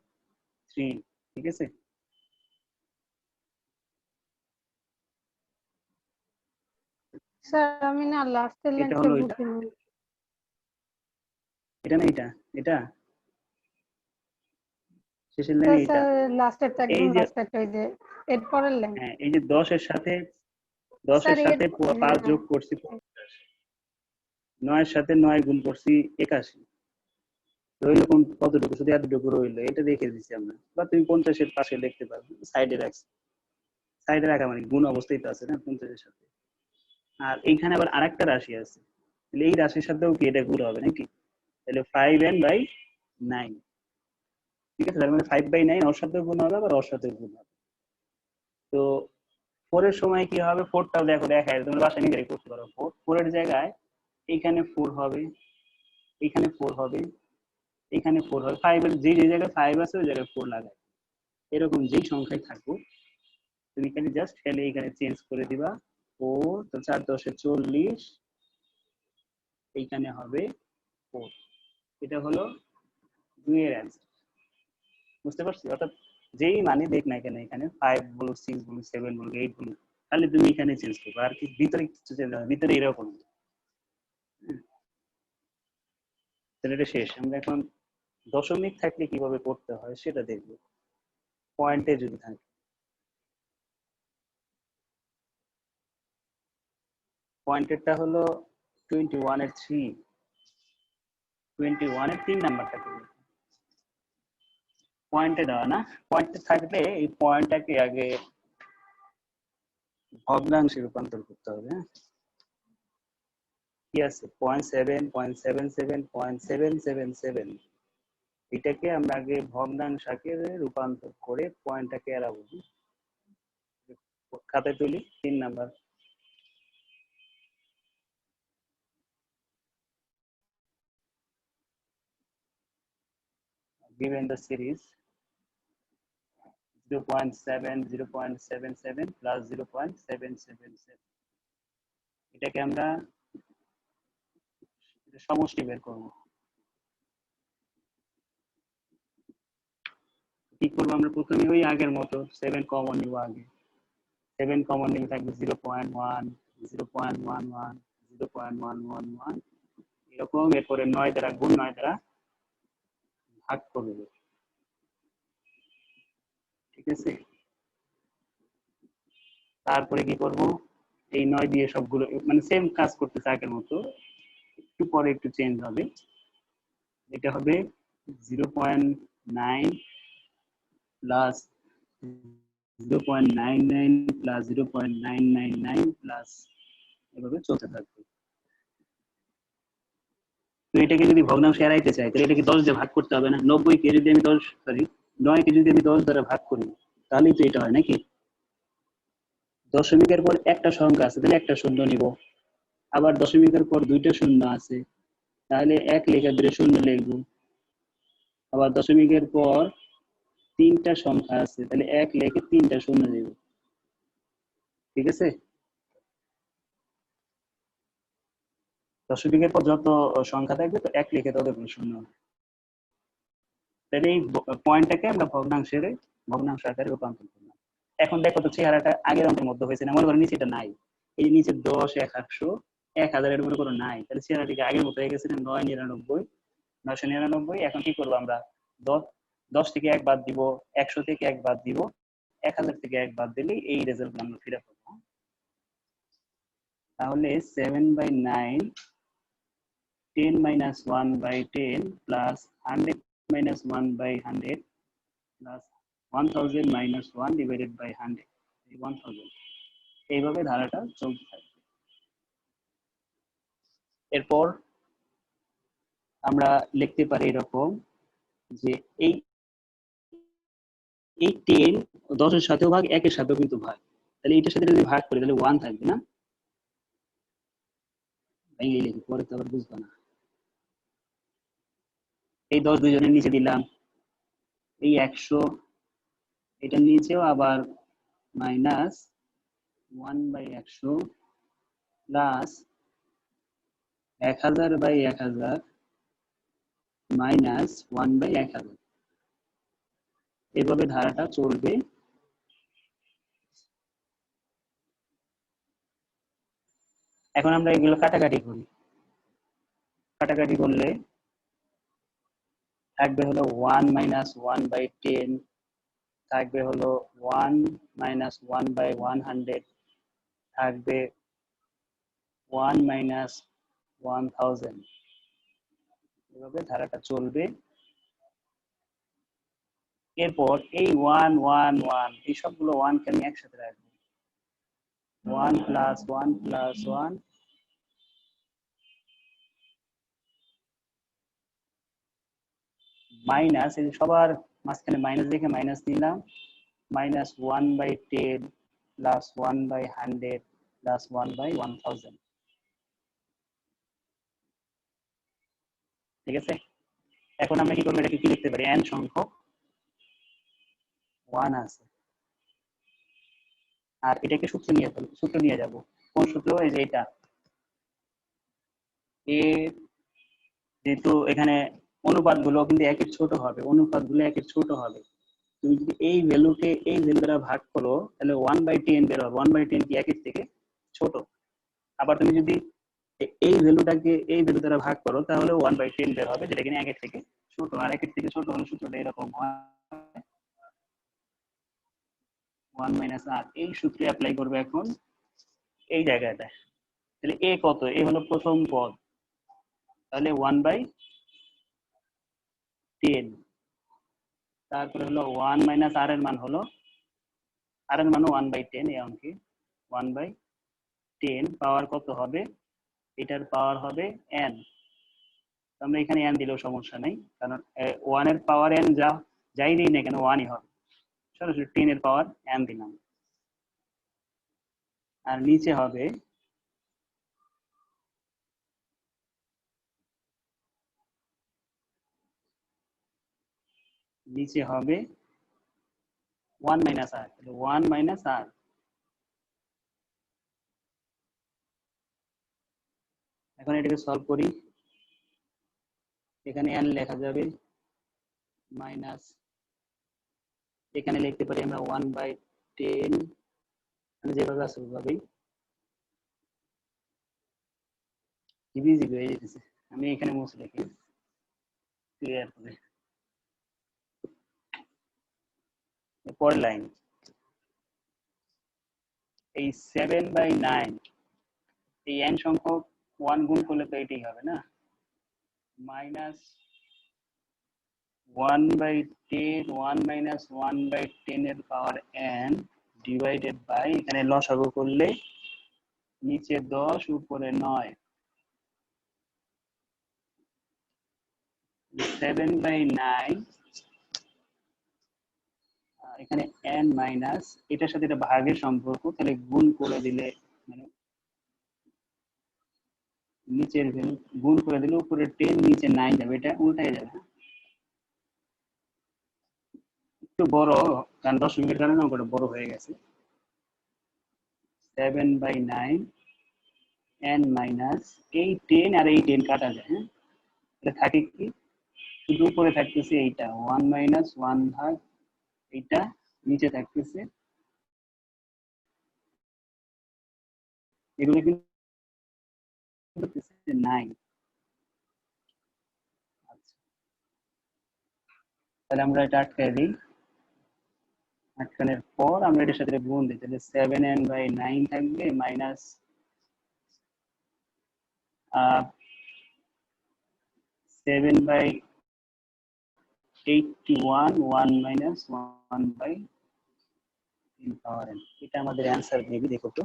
3। ঠিক আছে, স্যার আমি না লাস্টের এটা লাইনটা হলো এটা, বুঝিনি। এটা না এটা, এটা শেষের স্যার লাইনে এটা। স্যার লাস্টেরটা এই একদম যে লাস্টেরটা, ওই যে এর পরের লাইন। হ্যাঁ, এই যে 10 এর সাথে 10 স্যার এর এর সাথে 5 হ্যাঁ, যোগ করছি 9 এর সাথে 9 গুণ করছি 81, রইল কোন কতটুকু, শুধু এতটুকু রইলো, এটা দেখে দিচ্ছি আমরা। বা তুমি 50 এর পাশে লিখতে পারবে, সাইডে রাখছি, সাইডে রাখা মানে গুণ অবস্থায় তো আছে না 50 এর সাথে। আর এইখানে আবার আরেকটা রাশি আছে, তাহলে এই রাশির সাথেও কি এটা গুণ হবে নাকি? তাহলে 5n/9। ঠিক আছে, তার মানে 5/9 ওর সাথেও গুণ হবে, আবার ওর সাথেও গুণ হবে। তো 4 এর সময় কি হবে, 4টাও দেখো দেখায়, তোমরা বাসায় নিজেরাই করতে পারো। 4 এর জায়গায় এইখানে 4 হবে, এইখানে 4 হবে, এখানে 4 হবে। 5 এর যে যে জায়গায় 5 আছে ওই জায়গায় 4 লাগায়। এরকম যেই সংখ্যায় থাকুক তুমি খালি জাস্ট খালি এখানে চেঞ্জ করে দিবা 4, তো 4 10 40, এইখানে হবে 4। এটা হলো 2 এর অ্যান্সার। বুঝতে পারছি? অর্থাৎ যেই মানে দেখ না কেন, এখানে 5 বলো, 6 বলো, 7 বলো, 8 বলো, তাহলে তুমি এখানে চেঞ্জ করবে, আর কি ভিতরে কিছু চেঞ্জ হবে, ভিতরে এরকম। তাহলে এটা শেষ। আমরা এখন দশমিক থাকলে কিভাবে করতে হয় সেটা দেখবো। পয়েন্টে যদি থাকে, পয়েন্টেরটা হলো 21 এর 3, 21 এর 3 নাম্বারটা করবে। পয়েন্টে দেওয়া না, পয়েন্টে থাকলে এই পয়েন্টটাকে আগে ভগ্নাংশে রূপান্তর করতে হবে। হ্যাঁ, কি আছে 0.7 0.77 0.777, এটাকে আমরা আগে ভগ্নাংশ আকারে রূপান্তর করে পয়েন্টটাকে এড়াবো। খাতায় তুলি 3 number. given the series 0.7 0.77 plus 0.777, এটাকে আমরা সমষ্টি বের করব। কি করবো আমরা প্রথমে ওই আগের মতো 7 কমন নিব আগে 7 কমন নিলে থাকবে 0.1 0.11 0.111 এরকম এরপরে 9 দ্বারা গুণ 9 দ্বারা ভাগ করবে ঠিক আছে তারপরে কি করব এই 9 দিয়ে সবগুলো মানে সেম কাজ করতেছে আগের মতো একটু পরে একটু চেঞ্জ হবে এটা হবে 0.9 প্লাস 0.99 প্লাস 0.999 প্লাস এভাবে চলতে থাকবে তো এটাকে যদি ভগ্নাংশে এড়াইতে চাই তাহলে এটাকে 10 দিয়ে ভাগ করতে হবে না 90 কে যদি আমি 10 সরি 9 কে যদি আমি 10 দ্বারা ভাগ করি তাহলেই তো এটা হয় নাকি দশমিকের পর একটা সংখ্যা আছে তাহলে একটা শূন্য নিব আবার দশমিকের পর দুইটা শূন্য আছে তাহলে এক লেখা ধরে শূন্য লিখবো আবার দশমিকের পর তিনটা সংখ্যা আছে তাহলে এক লেখে তিনটা শূন্য দেব ঠিক আছে দশমিকের পর যত সংখ্যা থাকবে তো এক লিখে ততগুলো শূন্য তাহলে এই পয়েন্টটাকে আমরা ভগ্নাংশ আকারে রূপান্তর করলাম এখন দেখো তো চেহারাটা আগের অঙ্কের মধ্যে হয়েছে না মনে করো নিচেটা নাই এই নিচে 10 1 100 1000 এর মনে করো নাই তাহলে চেহারাটিকে আগের মতো হয়ে গেছে না 9 99 999 এখন কি করবো আমরা 10 থেকে 1 বাদ দিব 100 থেকে 1 বাদ দিব 1000 থেকে 1 বাদ দিলেই এই রেজাল্ট আমরা ফিরে পাবো তাহলে 7/9 10 minus 1/10 plus 100 minus 1/100 plus 1000 minus 1 divided by 100 1000 এইভাবে ধারাটা চলতে থাকবে এরপর আমরা লিখতে পারি এরকম যে এই 10 10 এর সাথেও ভাগ 1 এর সাথেও কিন্তু ভাগ তাহলে এটার সাথে যদি ভাগ করি তাহলে 1 থাকবে না ভেঙে লিখি পরে তো আবার বুঝবা না এই 10 দুইজনের নিচে দিলাম এই 100 এটার নিচেও আবার মাইনাস 1/100 প্লাস 1000/1000 মাইনাস 1/1000 এভাবে ধারাটা চলবে এখন আমরা এগুলো কাটাকাটি করি কাটাকাটি করলে থাকবে হলো 1 minus 1/10 থাকবে হলো 1 minus 1/100 থাকবে 1 minus 1000 এভাবে ধারাটা চলবে এরপর এই 1 1 1 এই সবগুলো 1 কে আমি একসাথে রাখবো 1 plus 1 plus 1 মাইনাস এই সবার মাঝখানে মাইনাস দেখে মাইনাস নিলাম minus 1/10 plus 1/100 plus 1/1000 ঠিক আছে এখন আমরা কি করবো এটাকে কি লিখতে পারি n সংখ্যক 1 আছে আর এটাকে সূত্র নিয়ে যাব কোন সূত্র এই যে এটা এ যেহেতু এখানে অনুপাতগুলো কিন্তু একের ছোট হবে অনুপাতগুলো একের ছোট হবে তুমি যদি এই ভ্যালুকে এই ভ্যালু দ্বারা ভাগ করো তাহলে 1/10 বের হবে 1/10 কি একের থেকে ছোট আবার তুমি যদি এই ভ্যালুটাকে এই ভ্যালু দ্বারা ভাগ করো তাহলে 1/10 বের হবে যেটা কিনা একের থেকে ছোট আর একের থেকে ছোট হলে সূত্রটা এরকম হয় 1 মাইনাস আর এই সূত্রে অ্যাপ্লাই করবে এখন এই জায়গাটায় তাহলে এ কত এ হলো প্রথম পদ তাহলে 1/10 তারপরে হলো 1 মাইনাস আর এর মান হলো আর এর মানও 1/10 এই অঙ্কে 1/10 পাওয়ার কত হবে এটার পাওয়ার হবে n আমরা এখানে n দিলেও সমস্যা নেই কারণ 1 এর পাওয়ার n যাই দিই না কেন 1ই হবে সরাসরি 10 এর পাওয়ার n দিলাম আর নিচে হবে নিচে হবে 1 মাইনাস আর 1 মাইনাস আর এখন এটাকে সলভ করি এখানে n লেখা যাবে মাইনাস এখানে লিখতে পারি আমরা 1/10, মানে যেভাবে আছে ওইভাবেই ইজি হয়ে যেতেছে। আমি এখানে মুছে লিখি ক্লিয়ার করে। পরের লাইন, এই 7/9 এই n সংখ্যক 1 গুণ করলে তো এটাই হবে না, মাইনাস 1/10, 1 minus 1/10 এর পাওয়ার n ডিভাইডেড বাই, এখানে লসাগু করলে নিচে 10 উপরে 9, 7/9 এখানে n মাইনাস এটার সাথে এটা ভাগের সম্পর্ক, তাহলে গুণ করে দিলে মানে নিচের ভ্যালু গুণ করে দিলে উপরে 10 নিচে 9 যাবে, এটা উল্টায় যাবে। একটু বড়, কারণ দশমিকের কারণে অঙ্কটা বড় হয়ে গেছে। 7/9 n মাইনাস এই 10 আর এই 10 কাটা যায়, হ্যাঁ, এটা থাকে কি, শুধু উপরে থাকতেছে এইটা 1 মাইনাস 1 ভাগ এইটা, নিচে থাকতেছে এগুলো কিন্তু 9। আচ্ছা, তাহলে আমরা এটা আটকায় দিই, আটকানোর পর আমরা এটার সাথে গুণ দিই, তাহলে 7n/9 থাকবে মাইনাস 7/81, 1 মাইনাস 1/10 পাওয়ার n, এটা আমাদের অ্যান্সার মেবি, দেখো তো।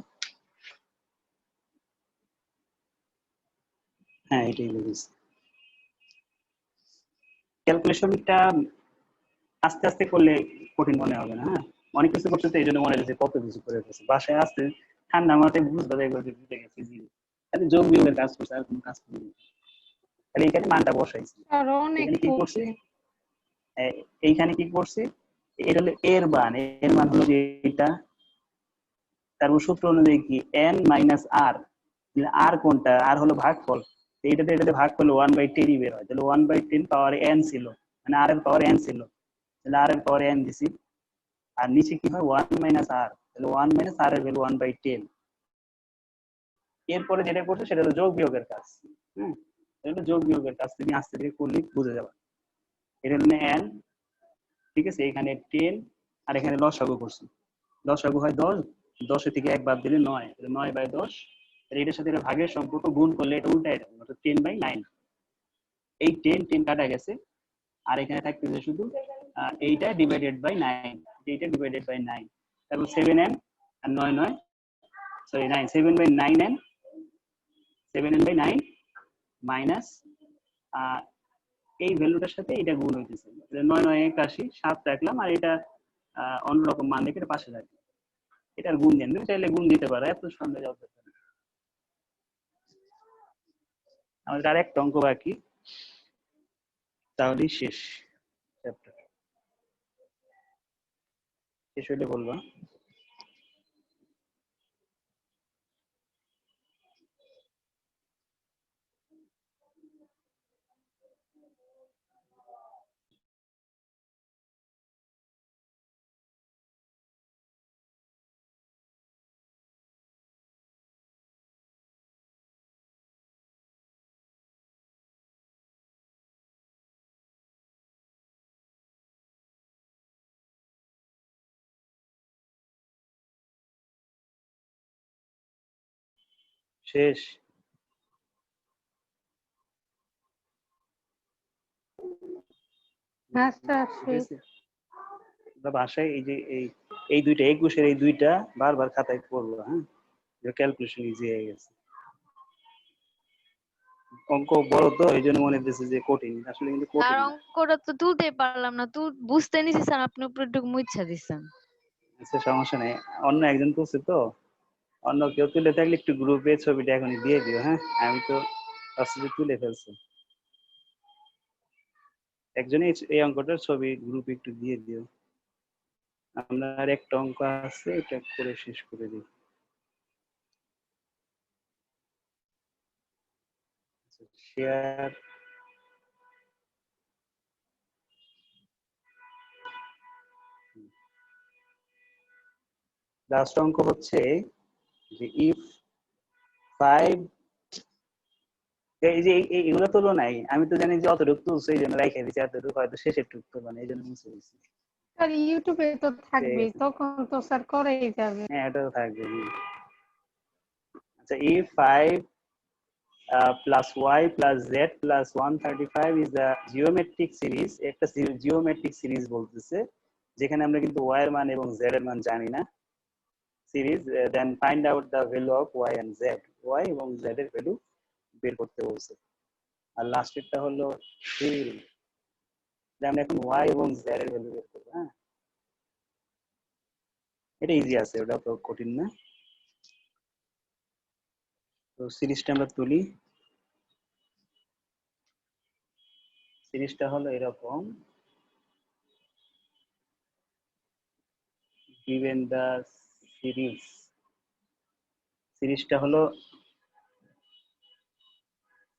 হ্যাঁ, এটাই বুঝেছি। ক্যালকুলেশনটা আস্তে আস্তে করলে কঠিন মনে হবে না, হ্যাঁ, অনেক কিছু করতে তো এই জন্য মনে হচ্ছে কত কিছু করে ফেলছে, বাসায় আসতে ঠান্ডা মাথায় বুঝ বাজাই করে বুঝে গেছে জি, তাহলে যোগ বিয়োগের কাজ করছে আর কোনো কাজ করিনি, তাহলে এইখানে মানটা বসাইছি। আর অনেক এখানে কি করছে, কঠিন। এইখানে কি করছে, এটা হলো এর মান, এর মান হলো যে এটা, তারপর সূত্র অনুযায়ী কি n মাইনাস আর, আর কোনটা, আর হলো ভাগফল, এইটাতে এটাতে ভাগ করলে 1/10 বের হয়, তাহলে 1/10 পাওয়ার n ছিল, মানে আর এর পাওয়ার n ছিল, তাহলে আর এর পাওয়ার n দিছি, আর নিচে কি হয় 1 মাইনাস আর, তাহলে 1 মাইনাস আর এর ভ্যালু 1/10। এরপরে যেটা করছে সেটা হলো যোগ বিয়োগের কাজ, হ্যাঁ, এটা হলো যোগ বিয়োগের কাজ, তুমি আস্তে ধীরে করলে বুঝে যাবে। এটা হলো n, ঠিক আছে, এখানে 10 আর এখানে লসাগু করছি, লসাগু হয় 10, 10 থেকে 1 বাদ দিলে 9, 9/10, এটার সাথে এটা ভাগের সম্পর্ক, গুণ করলে এটা উল্টায় যাবে, অর্থাৎ 10/9, এই 10 10 কাটা গেছে, আর এখানে থাকতেছে শুধু এইটা ডিভাইডেড বাই 9, এইটা ডিভাইডেড বাই 9, তারপর 7n আর 9 9, সরি 9, 7/9n, 7n/9 মাইনাস এই ভ্যালুটার সাথে এটা গুণ হইতেছে, 9 9 81, 7 রাখলাম, আর এটা অন্যরকম মান রেখে এটা পাশে রাখলাম, এটার গুণ দেন, তুমি চাইলে গুণ দিতে পারো, এত সামনে যাওয়া দরকার নেই। আমাদের আর একটা অঙ্ক বাকি, তাহলেই শেষ চ্যাপ্টার, শেষ হইলে বলবা। শেষ। হ্যাঁ স্যার, বুঝেছি। বাসায় এই যে এই দুইটা 21-এর এই দুইটা বারবার খাতায় করবো, হ্যাঁ, ক্যালকুলেশন ইজি হয়ে গেছে। অঙ্ক বড় তো এই জন্য মনে হচ্ছে যে কঠিন, আসলে কিন্তু আর কঠিন না। অঙ্কটা তো তুলতেই পারলাম না, বুঝতে নিছি স্যার, আপনি উপরে একটু মুইচ্ছা দিচ্ছেন। আচ্ছা, সমস্যা নেই, অন্য একজন করছে তো, অন্য কেউ তুলে থাকলে একটু গ্রুপে ছবিটা এখনই দিয়ে দিও, হ্যাঁ, আমি তো ভাবছি যে তুলে ফেলছি, একজনই এই অঙ্কটার ছবি গ্রুপে একটু দিয়ে দিও। আপনার একটা অঙ্ক আছে, এটা করে শেষ করে দিই। শেয়ার, লাস্ট অঙ্ক হচ্ছে যে ইফ 5, এই যে এগুলো তুলো নাই, আমি তো জানি যে অতটুকু তুলছো এই জন্য রাইখে দিচ্ছি, এতটুকু হয়তো শেষের টুক তুলো না এই জন্য মুছে দিচ্ছি। স্যার ইউটিউবে তো থাকবেই, ঠিক আছে। তখন তো স্যার করেই যাবে। হ্যাঁ এটাও থাকবে। আচ্ছা, if 5 plus y plus z plus 135 is the geometric series, একটা জিওমেট্রিক সিরিজ বলতেছে যেখানে আমরা কিন্তু y এর মান এবং z এর মান জানি না। Series, then find out the value of y and z, y এবং z এর ভ্যালু বের করতে বলছে। আর লাস্টেরটা হলো সিরিজ, আমরা এখন y এবং z এর ভ্যালু বের করব। হ্যাঁ, এটা ইজি আছে, ওটা তো কঠিন না। তো সিরিজটা আমরা তুলি। সিরিজটা হলো এরকম, given the series, সিরিজটা হলো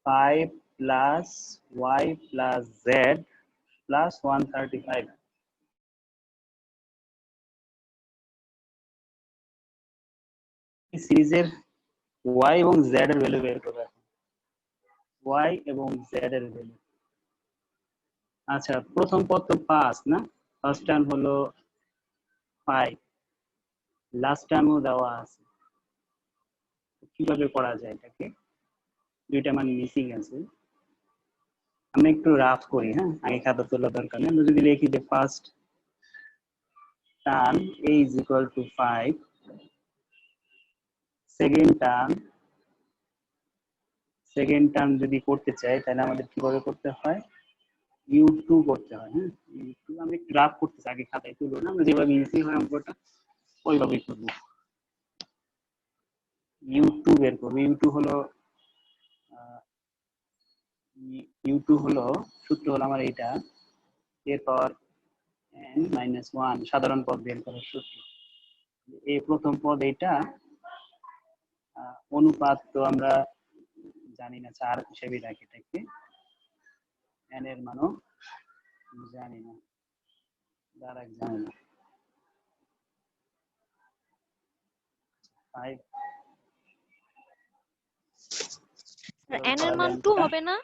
5 plus y plus z plus 135। এই সিরিজের y এবং z এর ভ্যালু বের করবে, y এবং z এর ভ্যালু। আচ্ছা, প্রথম পদ তো 5 না, ফার্স্ট টার্ম হলো 5, লাস্ট টার্মও দেওয়া আছে। কিভাবে করা যায় এটাকে, দুইটা মান মিসিং আছে, আমরা একটু রাফ করি। হ্যাঁ, আগে খাতা তোলা দরকার নেই। আমরা যদি লিখি যে first term a is equal to 5, second term যদি করতে চাই তাহলে আমাদের কিভাবে করতে হয়, u2 করতে হয়। হ্যাঁ, u2 আমি একটু রাফ করতেছি, আগে খাতায় তুলবো না, আমরা যেভাবে ইজি হয় অঙ্কটা ওইভাবেই করবো। u2 বের করবো। u2 হলো সূত্র হলো আমার এইটা, এরপর n-1 সাধারণ পদ বের করার সূত্র। এই প্রথম পদ এইটা, অনুপাত তো আমরা জানি না, 4 হিসেবে রাখি এটাকে, n এর মানও জানি না, দ্বারা জানি না। 5 n এর মান 2 হবে না,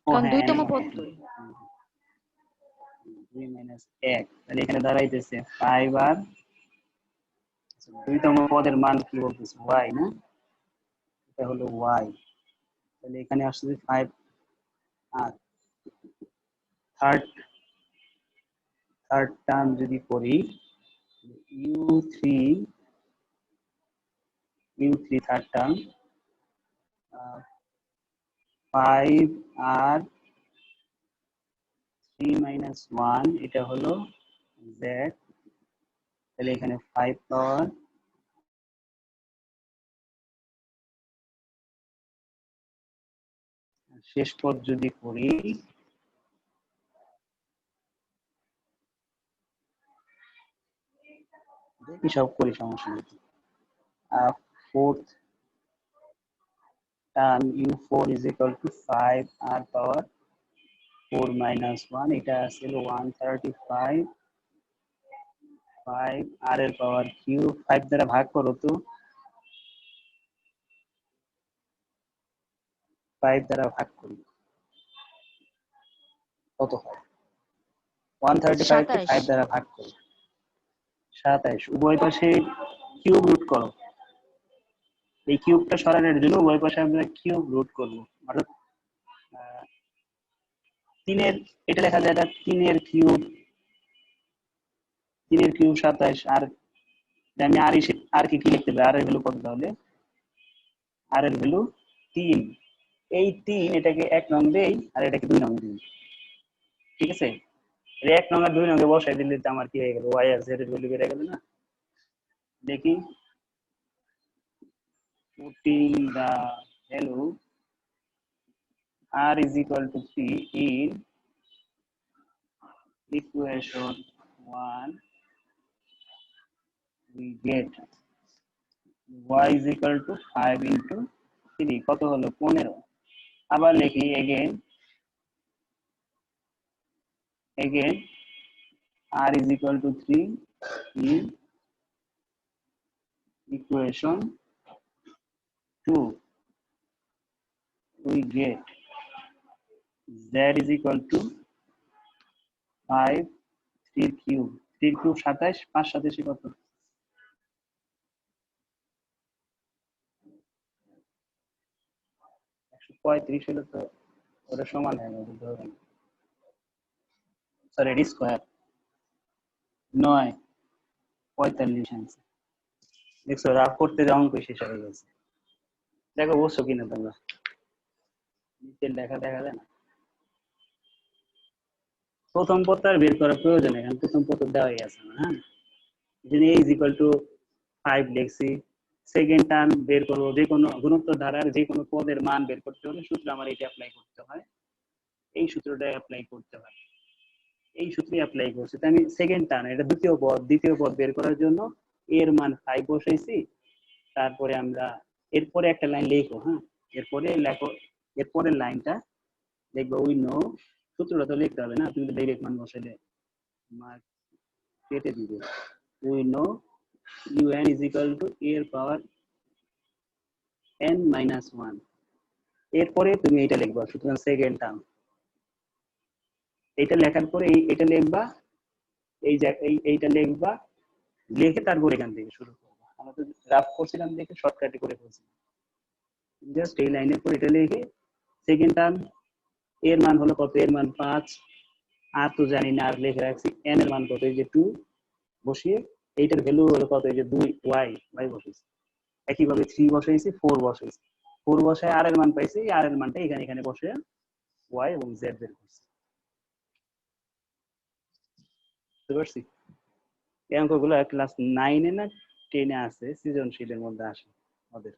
কারণ দুইতম পদ তো। 2 minus 1, তাহলে এখানে দাঁড়াইতেছে 5 আর দুইতম পদের মান কি বলতেছে y না, এটা হলো y। তাহলে এখানে আসছে 5 আর থার্ড টার্ম যদি করি, u3 থার্ড টার্ম, 5 আর 3 minus 1 এটা হলো z। তাহলে এখানে 5 পাওয়ার শেষ পদ যদি করি, দেখি সব করি, সমস্যা নেই। Fourth term u4 is equal to 5 r power 4 minus 1, এটা ছিল 135, 5 r এর পাওয়ার কিউব, 5 দ্বারা ভাগ করো তো, 5 দ্বারা ভাগ করি কত হয়, 135 কে 5 27। দ্বারা ভাগ করি 27, উভয় পাশে কিউব রুট করো। এই কিউবটা সরানোর জন্য উভয় পাশে আমরা কিউব রুট করবো, অর্থাৎ 3 এর, এটা লেখা যায় 3 এর কিউব, 27, আর আমি আর কি লিখতে পারি, আর এর ভ্যালু কত, তাহলে আর এর ভ্যালু 3। এই 3 এটাকে 1 নং দেই আর এটাকে 2 নং দিই, ঠিক আছে। এই 1 নং আর 2 নং এ বসাই দিলে তো আমার কি হয়ে গেল, y আর z এর ভ্যালু বের হয়ে গেল না। দেখি, putting the value r is equal to 3 in equation 1, we get y is equal to 5 into 3, কত হলো 15। আবার লিখি again r is equal to 3 in equation 2 we get z is equal to 5 3 cube 3 cube 27 5 27 কত 135 হলো তো ওটা সমান হয় না ধরেন সরি এটি স্কয়ার 9 45 आंसर দেখছো রাফ করতে যাও অঙ্ক শেষ হয়ে গেছে দেখো বুঝছো কিনা তোমরা নিচে লেখা দেখা যায় না প্রথম পত্র বের করার প্রয়োজন নেই কারণ প্রথম পত্র দেওয়াই আছে না হ্যাঁ যদি a is equal to 5 লিখছি সেকেন্ড টার্ম বের করব যে কোনো গুণোত্তর ধারার যে কোনো পদের মান বের করতে হলে সূত্র আমার এটা অ্যাপ্লাই করতে হয় এই সূত্রটা অ্যাপ্লাই করতে হয় এই সূত্রে অ্যাপ্লাই করছি তাই আমি সেকেন্ড টার্ম এটা দ্বিতীয় পদ বের করার জন্য এর মান 5 বসাইছি তারপরে আমরা এরপরে একটা লাইন লিখো হ্যাঁ এরপরে লেখো এরপরের লাইনটা দেখবো উই নো সূত্রটা তো লিখতে হবে না তুমি তো ডাইরেক্ট মান বসাইলে মার্ক কেটে দিবে we know un is equal to a এর পাওয়ার n minus 1 এরপরে তুমি এটা লিখবা সুতরাং সেকেন্ড টার্ম এটা লেখার পরে এটা লিখবা এই যে এইটা লিখবা লিখে তারপর এখান থেকে শুরু করবা আমরা তো রাফ করছিলাম দেখে শর্টকাটে করে ফেলছিলাম জাস্ট এই লাইনের পর এটা লিখে সেকেন্ড টার্ম এর মান হলো কত এর মান 5 আর তো জানি না আর লিখে রাখছি n এর মান কত এই যে 2 বসিয়ে এইটার ভ্যালু হলো কত এই যে 2 y বসিয়েছি একইভাবে 3 বসাইছি 4 বসাইছি 4 বসায় r এর মান পাইছি r এর মানটা এখানে বসে y এবং z বের করছি বুঝতে পারছি এই অঙ্কগুলো ক্লাস 9 এ না 10 এ আছে সৃজনশীলের মধ্যে আসে আমাদের